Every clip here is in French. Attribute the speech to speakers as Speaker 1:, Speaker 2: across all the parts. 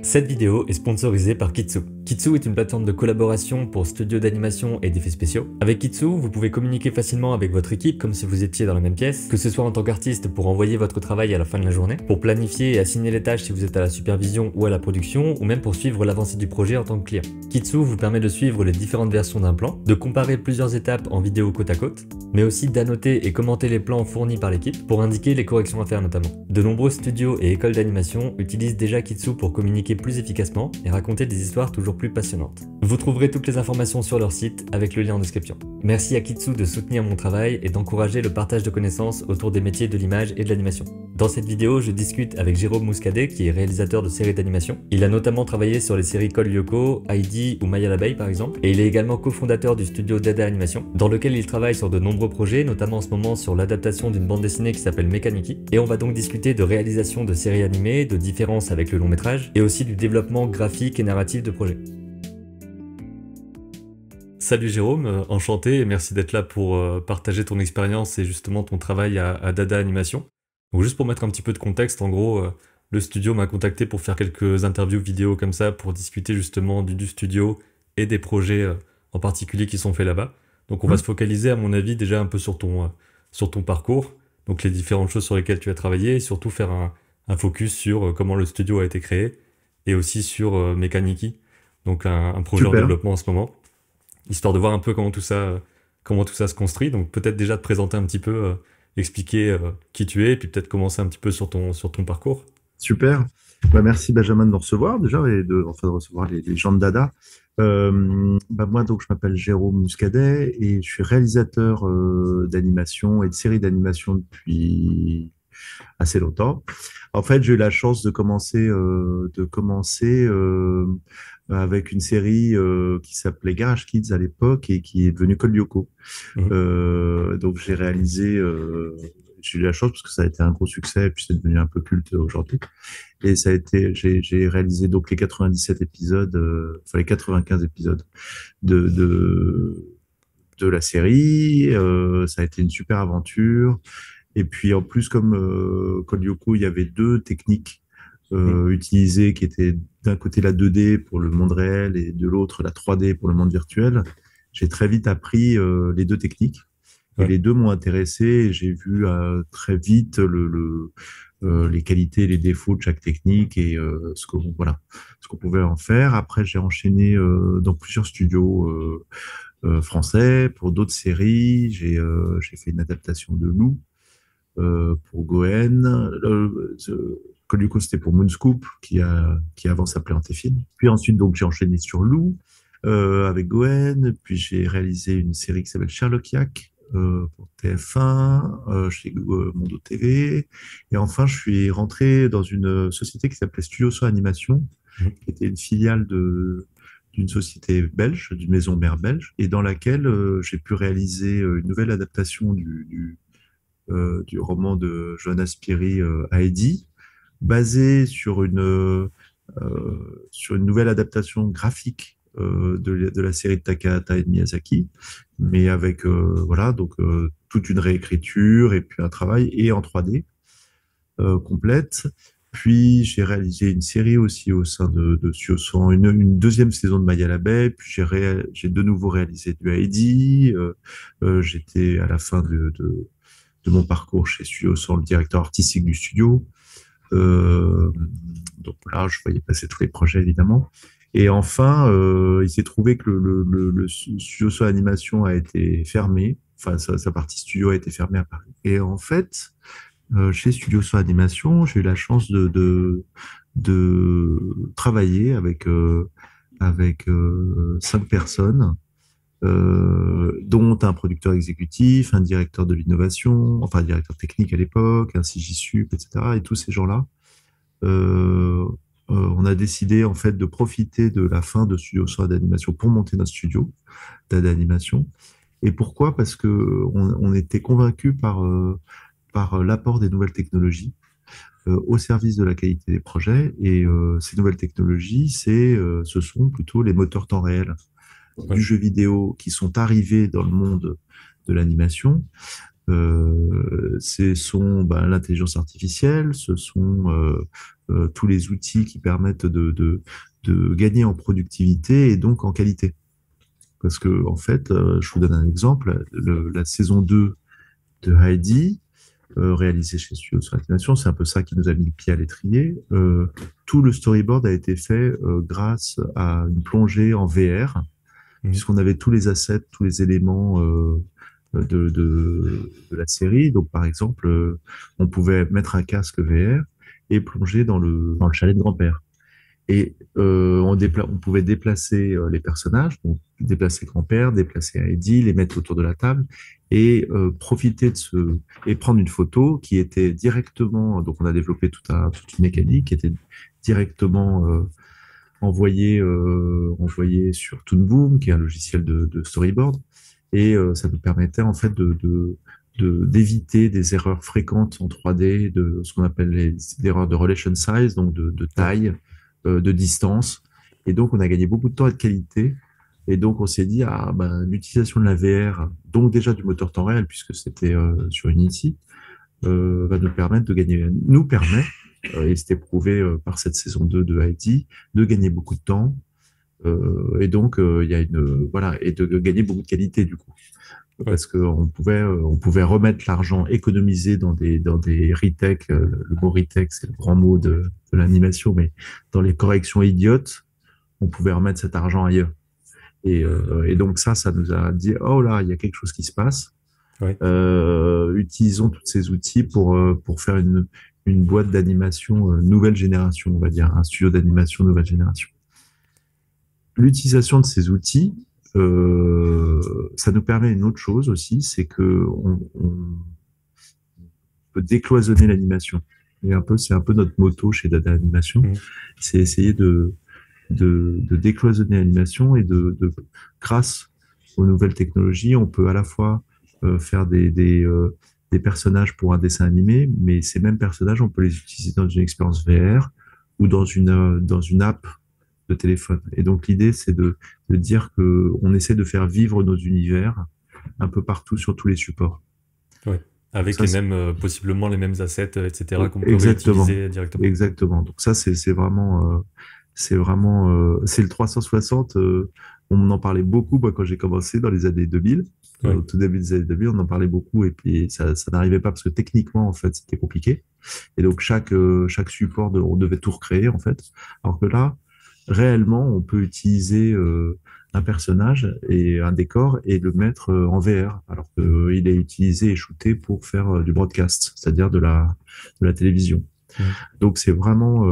Speaker 1: Cette vidéo est sponsorisée par Kitsu. Kitsu est une plateforme de collaboration pour studios d'animation et d'effets spéciaux. Avec Kitsu, vous pouvez communiquer facilement avec votre équipe comme si vous étiez dans la même pièce, que ce soit en tant qu'artiste pour envoyer votre travail à la fin de la journée, pour planifier et assigner les tâches si vous êtes à la supervision ou à la production, ou même pour suivre l'avancée du projet en tant que client. Kitsu vous permet de suivre les différentes versions d'un plan, de comparer plusieurs étapes en vidéo côte à côte, mais aussi d'annoter et commenter les plans fournis par l'équipe pour indiquer les corrections à faire notamment. De nombreux studios et écoles d'animation utilisent déjà Kitsu pour communiquer plus efficacement et raconter des histoires toujours plus passionnantes. Vous trouverez toutes les informations sur leur site avec le lien en description. Merci à Kitsu de soutenir mon travail et d'encourager le partage de connaissances autour des métiers de l'image et de l'animation. Dans cette vidéo, je discute avec Jérôme Mouscadet qui est réalisateur de séries d'animation. Il a notamment travaillé sur les séries Code Lyoko, Heidi ou Maya l'abeille par exemple, et il est également cofondateur du studio Dada Animation, dans lequel il travaille sur de nombreux projets, notamment en ce moment sur l'adaptation d'une bande dessinée qui s'appelle Mekaniki. Et on va donc discuter de réalisation de séries animées, de différences avec le long métrage, et aussi du développement graphique et narratif de projets. Salut Jérôme, enchanté et merci d'être là pour partager ton expérience et justement ton travail à Dada Animation. Donc juste pour mettre un petit peu de contexte, en gros, le studio m'a contacté pour faire quelques interviews vidéo comme ça pour discuter justement du studio et des projets en particulier qui sont faits là-bas. Donc on va se focaliser à mon avis déjà un peu sur ton parcours, donc les différentes choses sur lesquelles tu as travaillé et surtout faire un focus sur comment le studio a été créé et aussi sur Mekaniki, donc un projet en
Speaker 2: Super.
Speaker 1: développement en ce moment, histoire de voir un peu comment tout ça se construit. Donc peut-être déjà te présenter un petit peu, expliquer qui tu es, et puis peut-être commencer un petit peu sur ton parcours.
Speaker 2: Super. Merci Benjamin de me recevoir déjà et de recevoir les gens de Dada. Moi donc je m'appelle Jérôme Muscadet et je suis réalisateur d'animation et de séries d'animation depuis assez longtemps. En fait, j'ai eu la chance de commencer avec une série qui s'appelait Garage Kids à l'époque et qui est devenue Code Lyoko.
Speaker 1: Mhm.
Speaker 2: Donc j'ai eu la chance parce que ça a été un gros succès et puis c'est devenu un peu culte aujourd'hui. Et j'ai réalisé donc les 97 épisodes, enfin les 95 épisodes de, de, de la série. Ça a été une super aventure. Et puis en plus, comme Code Lyoko, il y avait deux techniques
Speaker 1: Mhm.
Speaker 2: utilisées qui étaient d'un côté la 2D pour le monde réel et de l'autre la 3D pour le monde virtuel. J'ai très vite appris les deux techniques et
Speaker 1: Ouais.
Speaker 2: les deux m'ont intéressé. Et j'ai vu très vite les qualités et les défauts de chaque technique et ce qu'on pouvait en faire. Après, j'ai enchaîné dans plusieurs studios français pour d'autres séries. J'ai fait une adaptation de Lou pour Goen. Du coup, c'était pour Moonscoop, qui avant s'appelait Antéphine. Puis ensuite, donc, j'ai enchaîné sur Lou, avec Goen. Puis j'ai réalisé une série qui s'appelle Sherlock Yak, pour TF1, chez Mondo TV. Et enfin, je suis rentré dans une société qui s'appelait Studio So Animation,
Speaker 1: Mhm.
Speaker 2: qui était une filiale d'une société belge, d'une maison mère belge, et dans laquelle j'ai pu réaliser une nouvelle adaptation du roman de Johanna Spyri, Heidi, basé sur une nouvelle adaptation graphique de la série de Takahata et de Miyazaki, mais avec toute une réécriture et puis un travail et en 3D complète. Puis j'ai réalisé une série aussi au sein de Suiosan, une deuxième saison de Maya l'abeille. Puis j'ai de nouveau réalisé du Heidi. J'étais à la fin de mon parcours chez Suiosan, le directeur artistique du studio. Euh, donc là, je voyais passer tous les projets évidemment. Et enfin, il s'est trouvé que le studio sur animation a été fermé. Enfin, sa partie studio a été fermée à Paris. Et en fait, chez Studio sur Animation, j'ai eu la chance de travailler avec 5 personnes, dont un producteur exécutif, un directeur de l'innovation, enfin un directeur technique à l'époque, un CJSUP, etc. Et tous ces gens-là, euh, on a décidé en fait de profiter de la fin de Studio Soir d'animation pour monter notre studio d'animation. Et pourquoi? Parce que on était convaincus par l'apport des nouvelles technologies au service de la qualité des projets. Et ces nouvelles technologies, ce sont plutôt les moteurs temps réel du
Speaker 1: Ouais.
Speaker 2: jeu vidéo qui sont arrivés dans le monde de l'animation, Ce sont l'intelligence artificielle, ce sont tous les outils qui permettent de gagner en productivité et donc en qualité. Parce que, en fait, je vous donne un exemple, la saison 2 de Heidi, réalisée chez Studio sur l'animation, c'est un peu ça qui nous a mis le pied à l'étrier. Tout le storyboard a été fait grâce à une plongée en VR, puisqu'on avait tous les assets, tous les éléments de la série. Donc, par exemple, on pouvait mettre un casque VR et plonger dans le chalet de grand-père. Et on pouvait déplacer les personnages, donc déplacer grand-père, déplacer Heidi, les mettre autour de la table et profiter et prendre une photo qui était directement. Donc, on a développé toute une mécanique qui était directement envoyée sur Toon Boom, qui est un logiciel de storyboard, et ça nous permettait en fait d'éviter des erreurs fréquentes en 3D, de ce qu'on appelle les erreurs de relation size, donc de taille, de distance. Et donc, on a gagné beaucoup de temps et de qualité. Et donc, on s'est dit, l'utilisation de la VR, donc déjà du moteur temps réel, puisque c'était sur Unity, va nous permet, et c'était prouvé par cette saison 2 de Heidi, de gagner beaucoup de temps. Et donc, il y a et de gagner beaucoup de qualité, du coup. Parce qu'on pouvait remettre l'argent économisé dans des retakes. Le mot retake, c'est le grand mot de l'animation, mais dans les corrections idiotes, on pouvait remettre cet argent ailleurs. Et donc ça nous a dit, oh là, il y a quelque chose qui se passe. Utilisons tous ces outils pour faire une boîte d'animation nouvelle génération, on va dire, un studio d'animation nouvelle génération. L'utilisation de ces outils, ça nous permet une autre chose aussi, c'est que on peut décloisonner l'animation. Et c'est un peu notre motto chez Dada Animation, c'est essayer de décloisonner l'animation et grâce aux nouvelles technologies, on peut à la fois faire des personnages pour un dessin animé, mais ces mêmes personnages, on peut les utiliser dans une expérience VR ou dans une app de téléphone. Et donc l'idée, c'est de dire que on essaie de faire vivre nos univers un peu partout sur tous les supports.
Speaker 1: Ouais. Avec ça, possiblement les mêmes assets, etc., qu'on peut
Speaker 2: exactement,
Speaker 1: réutiliser directement.
Speaker 2: Exactement. Donc ça, c'est le 360. On en parlait beaucoup, moi, quand j'ai commencé dans les années 2000. Au tout début des années 2000, on en parlait beaucoup, et puis ça n'arrivait pas parce que techniquement, en fait, c'était compliqué. Et donc chaque support, on devait tout recréer, en fait. Alors que là, réellement, on peut utiliser un personnage et un décor et le mettre en VR, alors qu'il est utilisé et shooté pour faire du broadcast, c'est-à-dire de la télévision. Donc c'est vraiment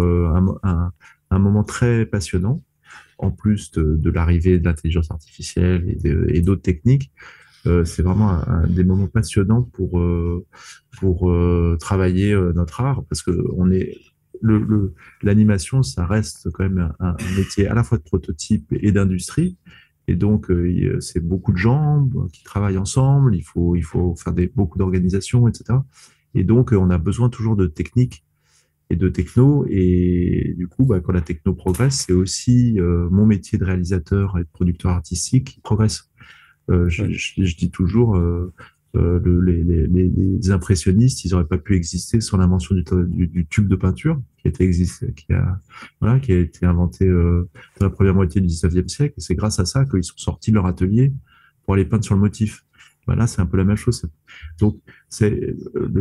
Speaker 2: un moment très passionnant, en plus de l'arrivée de l'intelligence artificielle et d'autres techniques. C'est vraiment un des moments passionnants pour travailler notre art, parce que l'animation, ça reste quand même un métier à la fois de prototype et d'industrie. Et donc, c'est beaucoup de gens qui travaillent ensemble. Il faut faire beaucoup d'organisations, etc. Et donc, on a besoin toujours de techniques et de techno. Et du coup, quand la techno progresse, c'est aussi mon métier de réalisateur et de producteur artistique qui progresse. Je dis toujours, les impressionnistes, ils n'auraient pas pu exister sans l'invention du tube de peinture qui a été inventé dans la première moitié du 19e siècle. Et c'est grâce à ça qu'ils sont sortis de leur atelier pour aller peindre sur le motif. Là, c'est un peu la même chose. Donc, c'est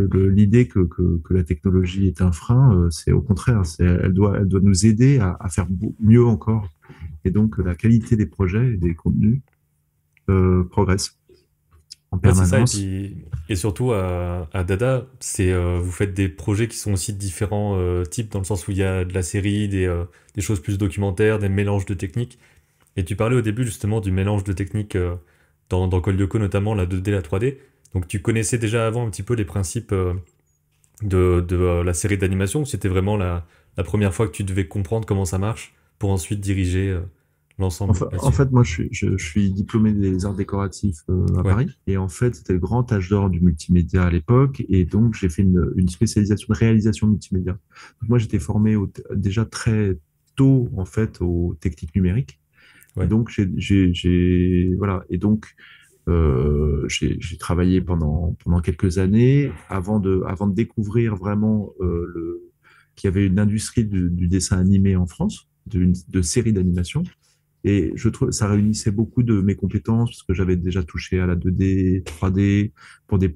Speaker 2: l'idée que la technologie est un frein, c'est au contraire, elle doit nous aider à faire mieux encore. Et donc, la qualité des projets et des contenus progresse en permanence.
Speaker 1: Et surtout à Dada, vous faites des projets qui sont aussi de différents types, dans le sens où il y a de la série, des choses plus documentaires, des mélanges de techniques. Et tu parlais au début justement du mélange de techniques dans Code Lyoko, notamment la 2D, la 3D. Donc tu connaissais déjà avant un petit peu les principes de la série d'animation, ou c'était vraiment la première fois que tu devais comprendre comment ça marche pour ensuite diriger l'ensemble?
Speaker 2: En fait, moi, je suis diplômé des arts décoratifs à Paris. Et en fait, c'était le grand âge d'or du multimédia à l'époque. Et donc, j'ai fait une spécialisation de réalisation multimédia. Donc, moi, j'étais formé déjà très tôt, en fait, aux techniques numériques. Et donc, voilà. Et donc, J'ai travaillé pendant quelques années avant de découvrir vraiment qu'il y avait une industrie du dessin animé en France, de séries d'animation. Et je trouve ça réunissait beaucoup de mes compétences parce que j'avais déjà touché à la 2D, 3D, pour des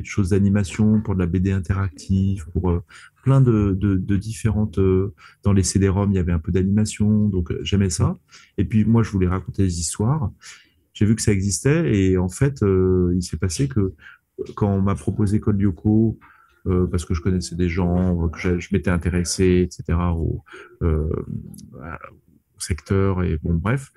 Speaker 2: choses d'animation, pour de la BD interactive, pour plein de différentes. Dans les CD-ROM, il y avait un peu d'animation, donc j'aimais ça. Et puis moi, je voulais raconter des histoires. J'ai vu que ça existait et en fait, il s'est passé que quand on m'a proposé Code Lyoko, parce que je connaissais des gens, que je m'étais intéressé, etc., euh, au secteur et bon, bref.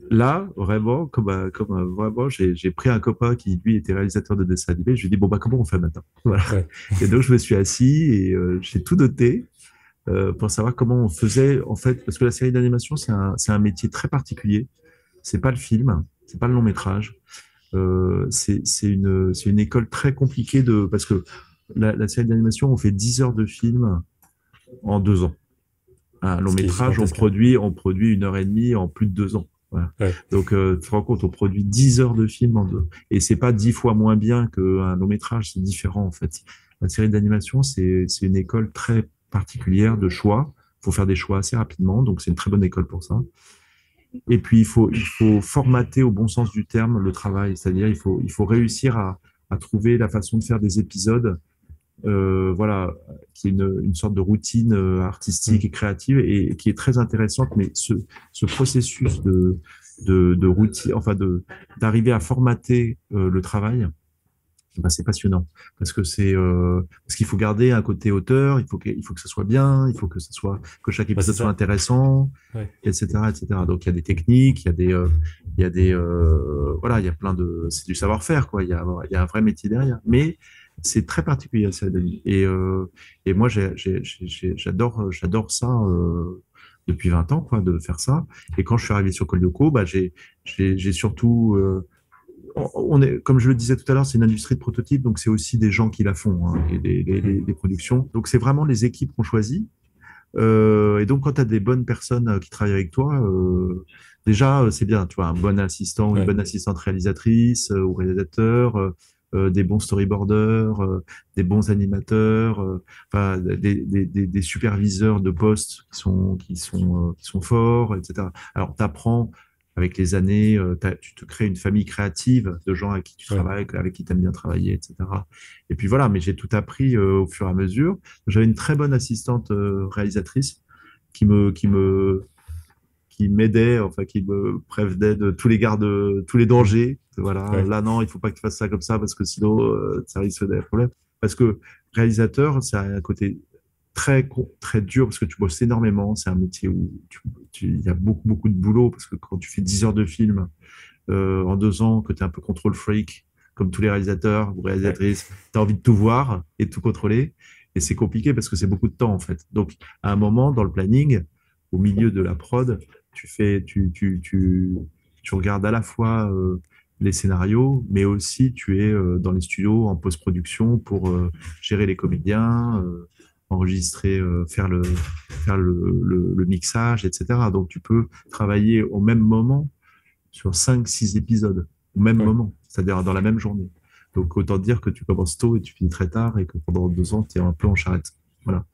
Speaker 2: Là, vraiment, vraiment, j'ai pris un copain qui, lui, était réalisateur de dessin animé. Je lui ai dit, bon, bah, comment on fait maintenant? Voilà.
Speaker 1: Ouais.
Speaker 2: Et donc, je me suis assis et j'ai tout noté pour savoir comment on faisait, en fait, parce que la série d'animation, c'est un métier très particulier. C'est pas le film, c'est pas le long métrage. C'est une école très compliquée parce que la série d'animation, on fait 10 heures de film en 2 ans. Un long
Speaker 1: Ce qui est
Speaker 2: métrage,
Speaker 1: gigantesque, hein.
Speaker 2: on produit 1 heure et demie en plus de 2 ans. Voilà.
Speaker 1: Ouais.
Speaker 2: Donc, tu te rends compte, on produit 10 heures de film et c'est pas 10 fois moins bien qu'un long métrage, c'est différent, en fait. La série d'animation, c'est une école très particulière de choix. Il faut faire des choix assez rapidement, donc c'est une très bonne école pour ça. Et puis, il faut formater au bon sens du terme le travail, c'est-à-dire il faut réussir à trouver la façon de faire des épisodes, voilà, qui est une sorte de routine artistique et
Speaker 1: Mm.
Speaker 2: créative et qui est très intéressante. Mais ce processus de routine, enfin d'arriver à formater le travail, ben, c'est passionnant parce qu'il faut garder un côté auteur, il faut que ça soit bien, il faut que ça soit que chaque
Speaker 1: Bah, c'est
Speaker 2: épisode soit
Speaker 1: ça.
Speaker 2: intéressant,
Speaker 1: Ouais.
Speaker 2: etc., etc. Donc il y a des techniques, voilà, il y a plein de, c'est du savoir-faire quoi. Il y a un vrai métier derrière, mais c'est très particulier ça, Denis. Et moi j'adore ça. Depuis 20 ans, quoi, de faire ça. Et quand je suis arrivé sur Colyoko, bah, j'ai surtout on est, comme je le disais tout à l'heure, c'est une industrie de prototypes, donc c'est aussi des gens qui la font, hein, et
Speaker 1: Mm.
Speaker 2: les productions. Donc c'est vraiment les équipes qu'on choisit. Et donc quand tu as des bonnes personnes qui travaillent avec toi, déjà c'est bien, tu vois, un bon assistant ou une
Speaker 1: Ouais.
Speaker 2: bonne assistante réalisatrice ou réalisateur, des bons storyboarders, des bons animateurs, enfin des superviseurs de postes qui sont forts, etc. Alors tu apprends avec les années, tu te crées une famille créative de gens avec qui tu
Speaker 1: Ouais.
Speaker 2: travailles, avec qui tu aimes bien travailler, etc. Et puis voilà, mais j'ai tout appris au fur et à mesure. J'avais une très bonne assistante réalisatrice qui me, qui me, qui m'aidait, enfin, qui me prévenait de tous les gardes, tous les
Speaker 1: Mm.
Speaker 2: dangers. Voilà,
Speaker 1: Ouais.
Speaker 2: là, non, il faut pas que tu fasses ça comme ça parce que sinon, ça risque d'avoir problème. Parce que réalisateur, c'est un côté très dur parce que tu bosses énormément. C'est un métier où il y a beaucoup de boulot parce que quand tu fais 10 heures de film en 2 ans, que tu es un peu contrôle freak, comme tous les réalisateurs ou
Speaker 1: Ouais.
Speaker 2: réalisatrices, tu as envie de tout voir et de tout contrôler. Et c'est compliqué parce que c'est beaucoup de temps, en fait. Donc, à un moment, dans le planning, au milieu de la prod, tu regardes à la fois les scénarios, mais aussi tu es dans les studios en post-production pour gérer les comédiens, enregistrer, faire le mixage, etc. Donc, tu peux travailler au même moment sur 5 6 épisodes au même
Speaker 1: Ouais.
Speaker 2: moment, c'est-à-dire dans la même journée. Donc autant dire que tu commences tôt et tu finis très tard et que pendant 2 ans, tu es un peu en charrette. Voilà.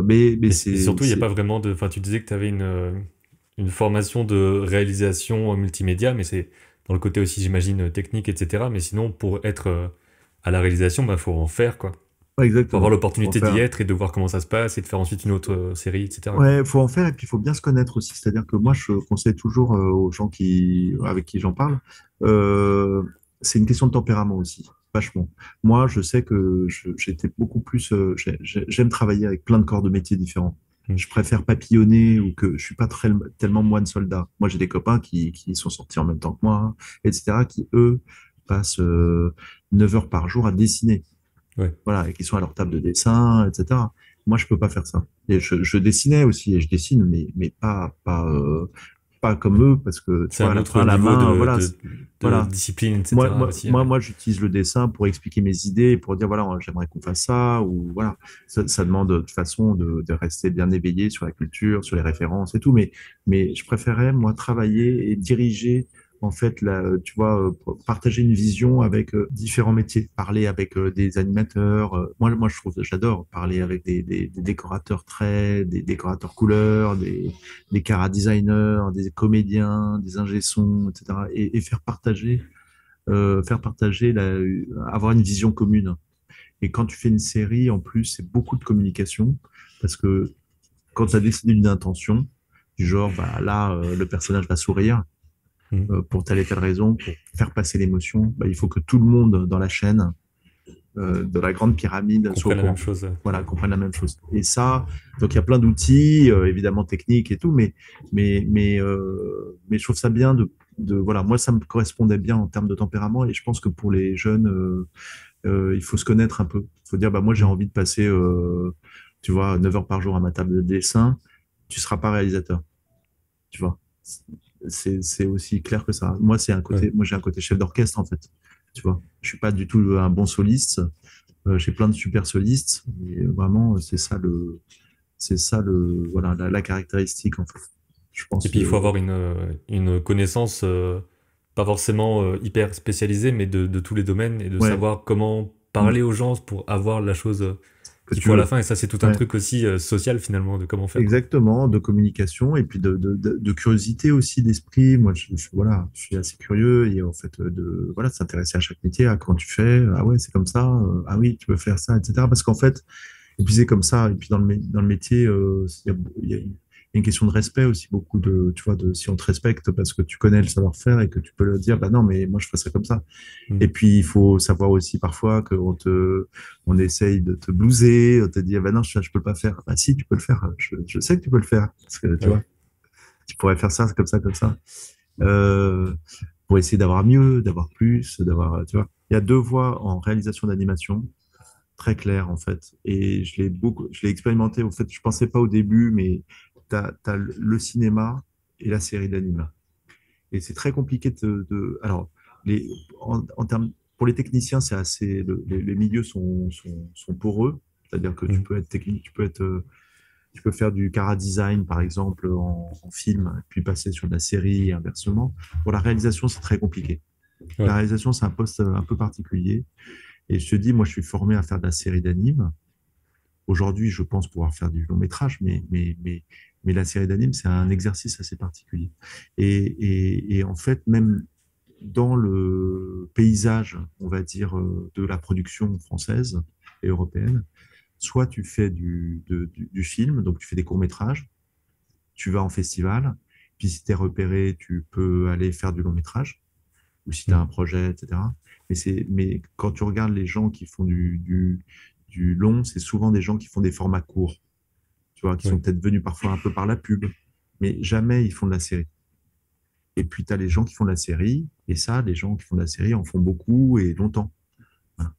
Speaker 2: Mais
Speaker 1: Et surtout, il n'y a pas vraiment de. Enfin, tu disais que tu avais une formation de réalisation multimédia, mais c'est dans le côté aussi, j'imagine, technique, etc. Mais sinon, pour être à la réalisation, bah, faut en faire, quoi.
Speaker 2: pas
Speaker 1: Faut avoir
Speaker 2: exactement. Faut en
Speaker 1: l'opportunité d'y
Speaker 2: faire.
Speaker 1: être et de voir comment ça se passe et de faire ensuite une autre série, etc., quoi.
Speaker 2: Ouais, faut en faire et puis il faut bien se connaître aussi. C'est-à-dire que moi, je conseille toujours aux gens avec qui j'en parle, euh, c'est une question de tempérament aussi, vachement. Moi, je sais que j'étais beaucoup plus, j'aime travailler avec plein de corps de métiers différents.
Speaker 1: Mm.
Speaker 2: Je préfère papillonner ou que je suis pas tellement moine soldat. Moi, j'ai des copains qui sont sortis en même temps que moi, hein, etc., qui eux passent 9 heures par jour à dessiner,
Speaker 1: Ouais.
Speaker 2: voilà, et qui sont à leur table de dessin, etc. Moi, je peux pas faire ça. Et je dessinais aussi, et je dessine, mais pas comme eux, parce que tu
Speaker 1: C'est
Speaker 2: vois, à
Speaker 1: un
Speaker 2: la
Speaker 1: autre
Speaker 2: fin, la
Speaker 1: niveau
Speaker 2: main, voilà,
Speaker 1: de
Speaker 2: voilà.
Speaker 1: discipline, etc. aussi, ouais.
Speaker 2: Moi, j'utilise le dessin pour expliquer mes idées, pour dire, voilà, j'aimerais qu'on fasse ça, ou voilà. Ça demande de toute façon de rester bien éveillé sur la culture, sur les références et tout, mais je préférais, moi, travailler et diriger en fait, là, tu vois, partager une vision avec différents métiers, parler avec des animateurs. Moi, j'adore parler avec des décorateurs traits, des décorateurs couleurs, des cara designers, des comédiens, des ingé sons, etc. Et faire partager, avoir une vision commune. Et quand tu fais une série, en plus, c'est beaucoup de communication parce que quand tu as décidé d'une intention, du genre, bah, là, le personnage va sourire
Speaker 1: Mm.
Speaker 2: pour telle et telle raison, pour faire passer l'émotion, bah, il faut que tout le monde dans la chaîne de la grande pyramide soit au
Speaker 1: Comprennent la même
Speaker 2: courant.
Speaker 1: chose.
Speaker 2: Voilà, comprenne la même chose. Et ça, donc il y a plein d'outils, évidemment techniques et tout, mais je trouve ça bien voilà, moi ça me correspondait bien en termes de tempérament et je pense que pour les jeunes, il faut se connaître un peu. Il faut dire, bah moi j'ai
Speaker 1: Mm.
Speaker 2: envie de passer, tu vois, 9 heures par jour à ma table de dessin. Tu seras pas réalisateur, tu vois. C'est aussi clair que ça.
Speaker 1: Ouais.
Speaker 2: Moi j'ai un côté chef d'orchestre en fait, tu vois. Je suis pas du tout un bon soliste. J'ai plein de super solistes, et vraiment c'est ça voilà la caractéristique en fait. Je
Speaker 1: Et
Speaker 2: pense
Speaker 1: puis il faut avoir une connaissance pas forcément hyper spécialisée, mais de tous les domaines et de
Speaker 2: ouais,
Speaker 1: savoir comment
Speaker 2: mm,
Speaker 1: parler aux gens pour avoir la chose
Speaker 2: que
Speaker 1: qu'il
Speaker 2: tu
Speaker 1: faut à la
Speaker 2: veux.
Speaker 1: fin. Et ça, c'est tout un
Speaker 2: Ouais.
Speaker 1: truc aussi social finalement de comment faire, quoi.
Speaker 2: Exactement, de communication et puis de curiosité aussi d'esprit. Moi, voilà, je suis assez curieux et en fait, voilà, de s'intéresser à chaque métier, à comment tu fais, ah ouais, c'est comme ça, ah oui, tu peux faire ça, etc. Parce qu'en fait, et puis c'est comme ça, et puis dans le métier, il y a une question de respect aussi, beaucoup tu vois, si on te respecte parce que tu connais le savoir-faire et que tu peux le dire, bah non, mais moi je ferais ça comme ça.
Speaker 1: Mm.
Speaker 2: Et puis, il faut savoir aussi parfois on essaye de te blouser, on te dit, ah ben non, je peux le pas faire. Bah si, tu peux le faire. Je sais que tu peux le faire. Parce que, tu vois,
Speaker 1: Ouais.
Speaker 2: tu pourrais faire ça, comme ça, comme ça. Euh, pour essayer d'avoir mieux, d'avoir plus, tu vois. Il y a deux voies en réalisation d'animation, très claires, en fait. Et je l'ai expérimenté. En fait, je pensais pas au début, mais t'as le cinéma et la série d'anime. Et c'est très compliqué alors, les, en termes, pour les techniciens, c'est assez, les milieux sont poreux. C'est-à-dire que tu
Speaker 1: Mm.
Speaker 2: peux être technique, tu peux faire du cara design, par exemple, en film, et puis passer sur de la série et inversement. Pour la réalisation, c'est très compliqué. La
Speaker 1: Ouais.
Speaker 2: réalisation, c'est un poste un peu particulier. Et je te dis, moi, je suis formé à faire de la série d'anime. Aujourd'hui, je pense pouvoir faire du long métrage, mais la série d'anime, c'est un exercice assez particulier. Et en fait, même dans le paysage, on va dire, de la production française et européenne, soit tu fais du film, donc tu fais des courts-métrages, tu vas en festival, puis si tu es repéré, tu peux aller faire du long-métrage, ou si tu as
Speaker 1: Mm.
Speaker 2: un projet, etc. Mais quand tu regardes les gens qui font du long, c'est souvent des gens qui font des formats courts, tu vois, qui sont
Speaker 1: Ouais.
Speaker 2: peut-être venus parfois un peu par la pub, mais jamais ils font de la série. Et puis, tu as les gens qui font de la série, et ça, les gens qui font de la série en font beaucoup et longtemps. Voilà.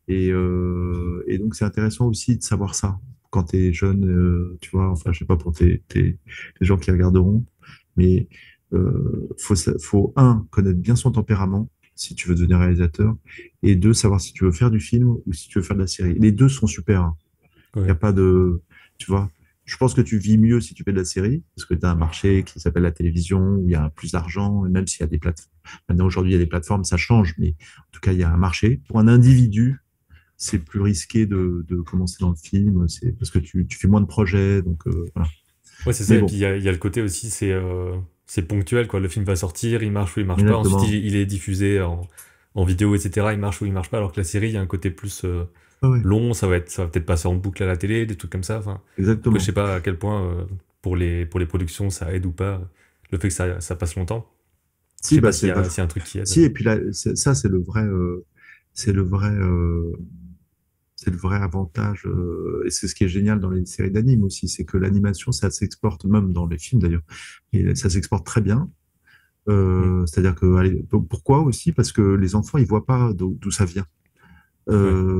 Speaker 2: Et donc, c'est intéressant aussi de savoir ça. Quand tu es jeune, tu vois, enfin, je sais pas pour les gens qui regarderont, mais faut, un, connaître bien son tempérament, si tu veux devenir réalisateur, et deux, savoir si tu veux faire du film ou si tu veux faire de la série. Les deux sont super, hein. Il n'y a
Speaker 1: Ouais.
Speaker 2: pas de, tu vois, je pense que tu vis mieux si tu fais de la série, parce que tu as un marché qui s'appelle la télévision, où il y a plus d'argent, et même s'il y a des plateformes. Maintenant, aujourd'hui, il y a des plateformes, ça change, mais en tout cas, il y a un marché. Pour un individu, c'est plus risqué de commencer dans le film, c'est parce que tu fais moins de projets, donc voilà.
Speaker 1: Ouais, c'est ça.
Speaker 2: Mais
Speaker 1: Et puis
Speaker 2: bon,
Speaker 1: il y a le côté aussi, c'est ponctuel, quoi. Le film va sortir, il marche ou il marche pas. Ensuite, il,
Speaker 2: exactement.
Speaker 1: il est diffusé en vidéo, etc. Il marche ou il marche pas. Alors que la série, il y a un côté plus
Speaker 2: Ah ouais,
Speaker 1: long. Ça va peut-être passer en boucle à la télé, des trucs comme ça. Enfin, après, je
Speaker 2: exactement.
Speaker 1: sais pas à quel point pour les productions, ça aide ou pas le fait que ça passe longtemps. Je
Speaker 2: Si,
Speaker 1: sais
Speaker 2: bah
Speaker 1: pas s'il y a un truc qui aide.
Speaker 2: si, et puis là, ça, c'est le vrai, c'est le vrai avantage, et c'est ce qui est génial dans les séries d'anime aussi, c'est que l'animation, ça s'exporte, même dans les films d'ailleurs, et ça s'exporte très bien.
Speaker 1: Mm.
Speaker 2: C'est-à-dire que, pourquoi aussi? Parce que les enfants, ils voient pas d'où ça vient.
Speaker 1: Ouais.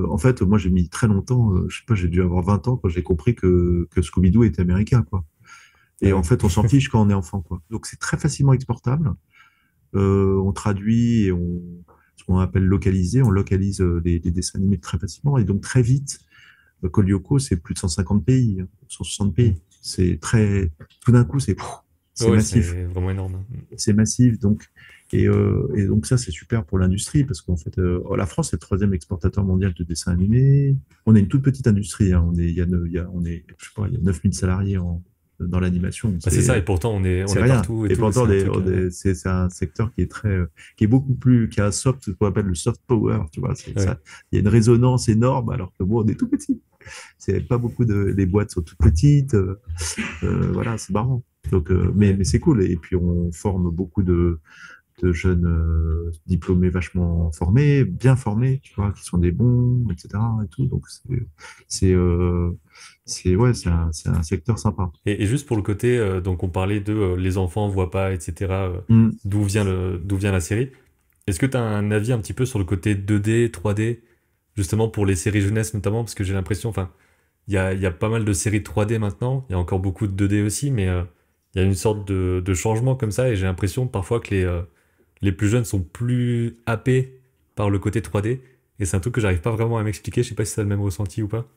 Speaker 2: En fait, moi, j'ai mis très longtemps, je sais pas, j'ai dû avoir 20 ans quand j'ai compris que Scooby-Doo était américain, quoi.
Speaker 1: Ah
Speaker 2: Et en
Speaker 1: ouais.
Speaker 2: fait, on s'en fiche quand on est enfant, quoi. Donc, c'est très facilement exportable. On traduit et ce qu'on appelle localiser, on localise les dessins animés très facilement. Et donc, très vite, Colyoko, c'est plus de 150 pays, hein, 160
Speaker 1: Mm.
Speaker 2: pays. C'est très, tout d'un coup, c'est
Speaker 1: Ouais, ouais,
Speaker 2: massif.
Speaker 1: c'est vraiment énorme.
Speaker 2: C'est massif. Donc, Et donc ça, c'est super pour l'industrie parce qu'en fait, la France est le troisième exportateur mondial de dessins animés. On est une toute petite industrie. Hein. On est, il y a, ne- il y a- on est, je sais pas, il y a 9000 salariés dans l'animation.
Speaker 1: Bah, c'est ça, et pourtant on
Speaker 2: C'est
Speaker 1: est
Speaker 2: rien.
Speaker 1: partout et
Speaker 2: Et
Speaker 1: tout,
Speaker 2: pourtant,
Speaker 1: c'est un truc.
Speaker 2: c'est un secteur qui est qui est beaucoup plus, qui a un soft, ce qu'on appelle le soft power. Tu vois,
Speaker 1: Ouais.
Speaker 2: il y a une résonance énorme alors que bon, on est tout petit. C'est pas beaucoup les boîtes sont toutes petites. Voilà, c'est marrant. Donc,
Speaker 1: Ouais.
Speaker 2: mais c'est cool. Et puis, on forme beaucoup de jeunes diplômés vachement formés, bien formés, tu vois, qui sont des bons, etc. Et tout. Donc, c'est, euh, ouais, c'est un secteur sympa.
Speaker 1: Et juste pour le côté, donc on parlait de les enfants voient pas, etc.
Speaker 2: Mm.
Speaker 1: D'où vient la série. Est-ce que tu as un avis un petit peu sur le côté 2D, 3D, justement pour les séries jeunesse notamment, parce que j'ai l'impression, enfin, il y a pas mal de séries 3D maintenant, il y a encore beaucoup de 2D aussi, mais il y a une sorte de changement comme ça, et j'ai l'impression parfois que les plus jeunes sont plus happés par le côté 3D, et c'est un truc que j'arrive pas vraiment à m'expliquer, je sais pas si c'est le même ressenti ou pas.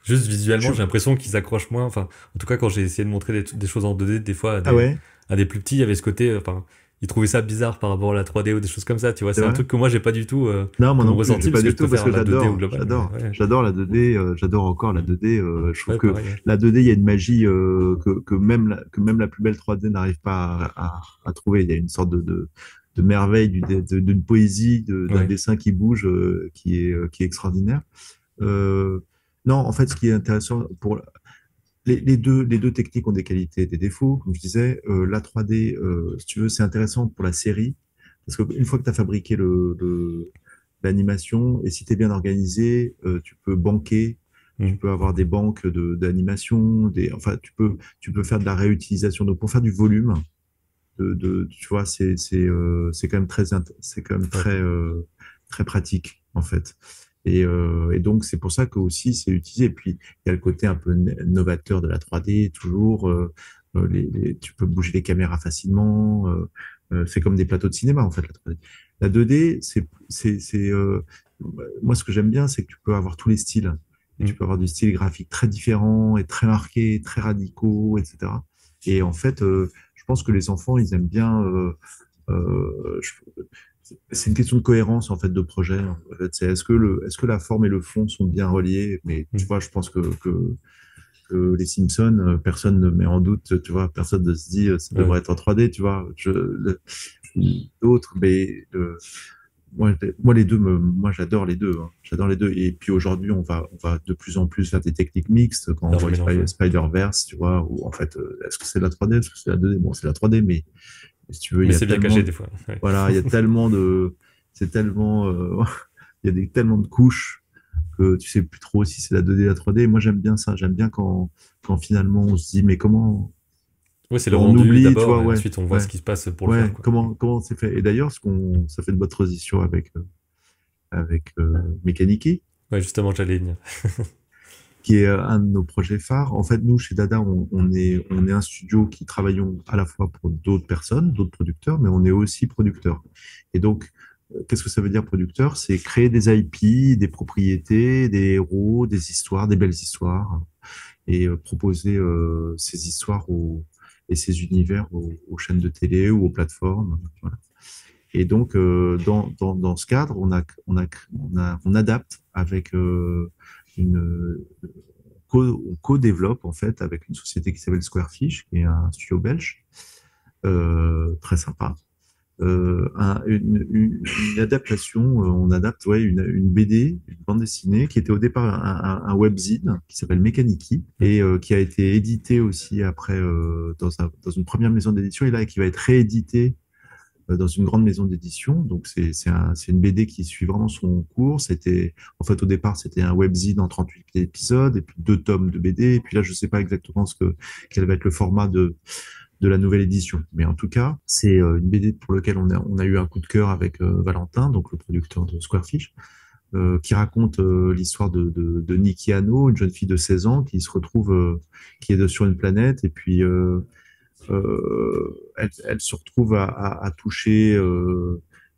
Speaker 1: Juste visuellement,
Speaker 2: Je-
Speaker 1: j'ai l'impression qu'ils accrochent moins. Enfin, en tout cas, quand j'ai essayé de montrer des choses en 2D, des fois
Speaker 2: Ah ouais,
Speaker 1: à des plus petits, il y avait ce côté. Enfin, ils trouvaient ça bizarre par rapport à la 3D ou des choses comme ça. Tu vois,
Speaker 2: c'est
Speaker 1: c'est un
Speaker 2: vrai.
Speaker 1: truc que moi, j'ai pas du tout
Speaker 2: Non, moi
Speaker 1: comme
Speaker 2: non plus, j'ai
Speaker 1: ressenti
Speaker 2: pas
Speaker 1: parce que
Speaker 2: du
Speaker 1: je
Speaker 2: tout parce
Speaker 1: préfère
Speaker 2: que
Speaker 1: la 2D au global. Mais ouais,
Speaker 2: j'adore la 2D, j'adore encore la 2D. Je trouve
Speaker 1: ouais,
Speaker 2: que
Speaker 1: pareil. Ouais.
Speaker 2: la 2D, il y a une magie que même la plus belle 3D n'arrive pas à trouver. Il y a une sorte de merveille, d'une poésie, d'un
Speaker 1: Ouais.
Speaker 2: dessin qui bouge, qui est extraordinaire. Euh, non, en fait, ce qui est intéressant pour les deux techniques ont des qualités et des défauts. Comme je disais, la 3D, si tu veux, c'est intéressant pour la série parce qu'une fois que tu as fabriqué l'animation et si tu es bien organisé, tu peux banquer, tu
Speaker 1: Mm.
Speaker 2: peux avoir des banques d'animation, enfin, tu peux faire de la réutilisation. Donc, pour faire du volume, tu vois, c'est quand même c'est quand même
Speaker 1: Ouais.
Speaker 2: très pratique, en fait. Et donc, c'est pour ça que aussi c'est utilisé. Et puis, il y a le côté un peu novateur de la 3D, toujours. Tu peux bouger les caméras facilement. C'est comme des plateaux de cinéma, en fait, la 3D. La 2D, moi, ce que j'aime bien, c'est que tu peux avoir tous les styles. Et tu
Speaker 1: Mm.
Speaker 2: peux avoir des styles graphiques très différents et très marqués, très radicaux, etc. Et en fait, je pense que les enfants, ils aiment bien. Euh, je- c'est une question de cohérence en fait de projet. En fait, c'est est-ce que la forme et le fond sont bien reliés? Mais tu
Speaker 1: Mm.
Speaker 2: vois, je pense que les Simpsons, personne ne met en doute. Tu vois, personne ne se dit ça
Speaker 1: Ouais.
Speaker 2: devrait être en 3D. Tu vois, d'autres, mais moi les deux, moi j'adore les deux. Hein. J'adore les deux. Et puis aujourd'hui, on va de plus en plus faire des techniques mixtes quand on
Speaker 1: Faire le
Speaker 2: voit
Speaker 1: mélange, ouais.
Speaker 2: Spider-Verse, tu vois, où en fait, est-ce que c'est la 3D, est-ce que c'est la 2D? Bon, c'est la 3D, mais si tu veux, il
Speaker 1: Mais
Speaker 2: y a
Speaker 1: c'est bien caché
Speaker 2: tellement,
Speaker 1: des fois. Ouais.
Speaker 2: voilà, il y a tellement c'est tellement, il y a tellement de couches que tu sais plus trop si c'est la 2D, la 3D. Moi, j'aime bien ça. J'aime bien quand finalement on se dit, mais
Speaker 1: Ouais, c'est le
Speaker 2: quand on
Speaker 1: rendu
Speaker 2: oublie, tu vois,
Speaker 1: d'abord, et ensuite on voit ce qui se passe pour le faire, quoi.
Speaker 2: comment c'est fait. Et d'ailleurs, ça fait de bonne transition avec Mechaniki,
Speaker 1: Ouais, justement, j'allais y venir.
Speaker 2: qui est un de nos projets phares. En fait, nous, chez Dada, on est un studio qui travaillons à la fois pour d'autres personnes, d'autres producteurs, mais on est aussi producteur. Et donc, qu'est-ce que ça veut dire producteur? C'est créer des IP, des propriétés, des héros, des histoires, des belles histoires, et proposer ces histoires et ces univers aux chaînes de télé ou aux plateformes. Voilà. Et donc, dans ce cadre, on adapte avec une on co-développe en fait avec une société qui s'appelle Squarefish, qui est un studio belge, très sympa. Une adaptation, on adapte ouais, une BD, une bande dessinée qui était au départ un webzine qui s'appelle Mechaniki
Speaker 1: Mm.
Speaker 2: et qui a été édité aussi après dans une première maison d'édition et là qui va être réédité dans une grande maison d'édition. Donc c'est une BD qui suit vraiment son cours. C'était en fait au départ c'était un webzine en 38 épisodes et puis deux tomes de BD. Et puis là je sais pas exactement quel va être le format de la nouvelle édition. Mais en tout cas c'est une BD pour laquelle on a eu un coup de cœur avec Valentin, donc le producteur de Squarefish. Qui raconte l'histoire de Nikki Hano, une jeune fille de 16 ans qui se retrouve, qui est sur une planète et puis elle se retrouve à toucher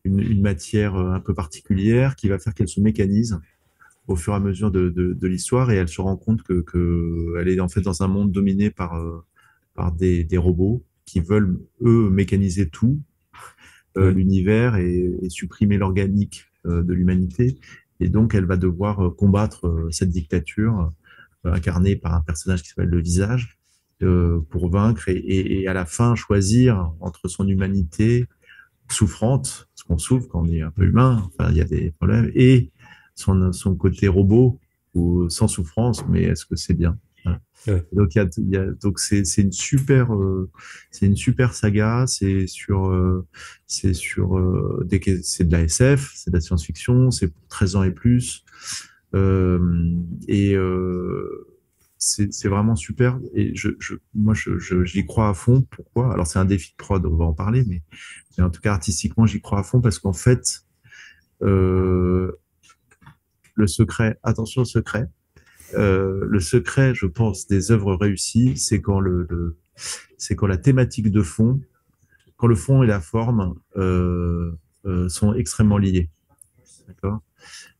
Speaker 2: une matière un peu particulière qui va faire qu'elle se mécanise au fur et à mesure de l'histoire et elle se rend compte elle est en fait dans un monde dominé par des robots qui veulent, eux, mécaniser tout,
Speaker 1: Ouais.
Speaker 2: l'univers et supprimer l'organique de l'humanité. Et donc, elle va devoir combattre cette dictature incarnée par un personnage qui s'appelle le Visage pour vaincre et à la fin choisir entre son humanité souffrante, parce qu'on souffre quand on est un peu humain, enfin, il y a des problèmes, et son côté robot ou sans souffrance, mais est-ce que c'est bien? Voilà.
Speaker 1: Ouais.
Speaker 2: Donc, donc c'est c'est une super saga. C'est sur c'est de la SF, c'est de la science-fiction, c'est pour 13 ans et plus. Euh, et c'est vraiment super. Et moi, j'y crois à fond. Pourquoi? Alors, c'est un défi de prod, on va en parler, mais en tout cas, artistiquement, j'y crois à fond parce qu'en fait, euh, le secret, attention au secret, le secret, je pense, des œuvres réussies, c'est quand c'est quand la thématique de fond, quand le fond et la forme sont extrêmement liés. D'accord.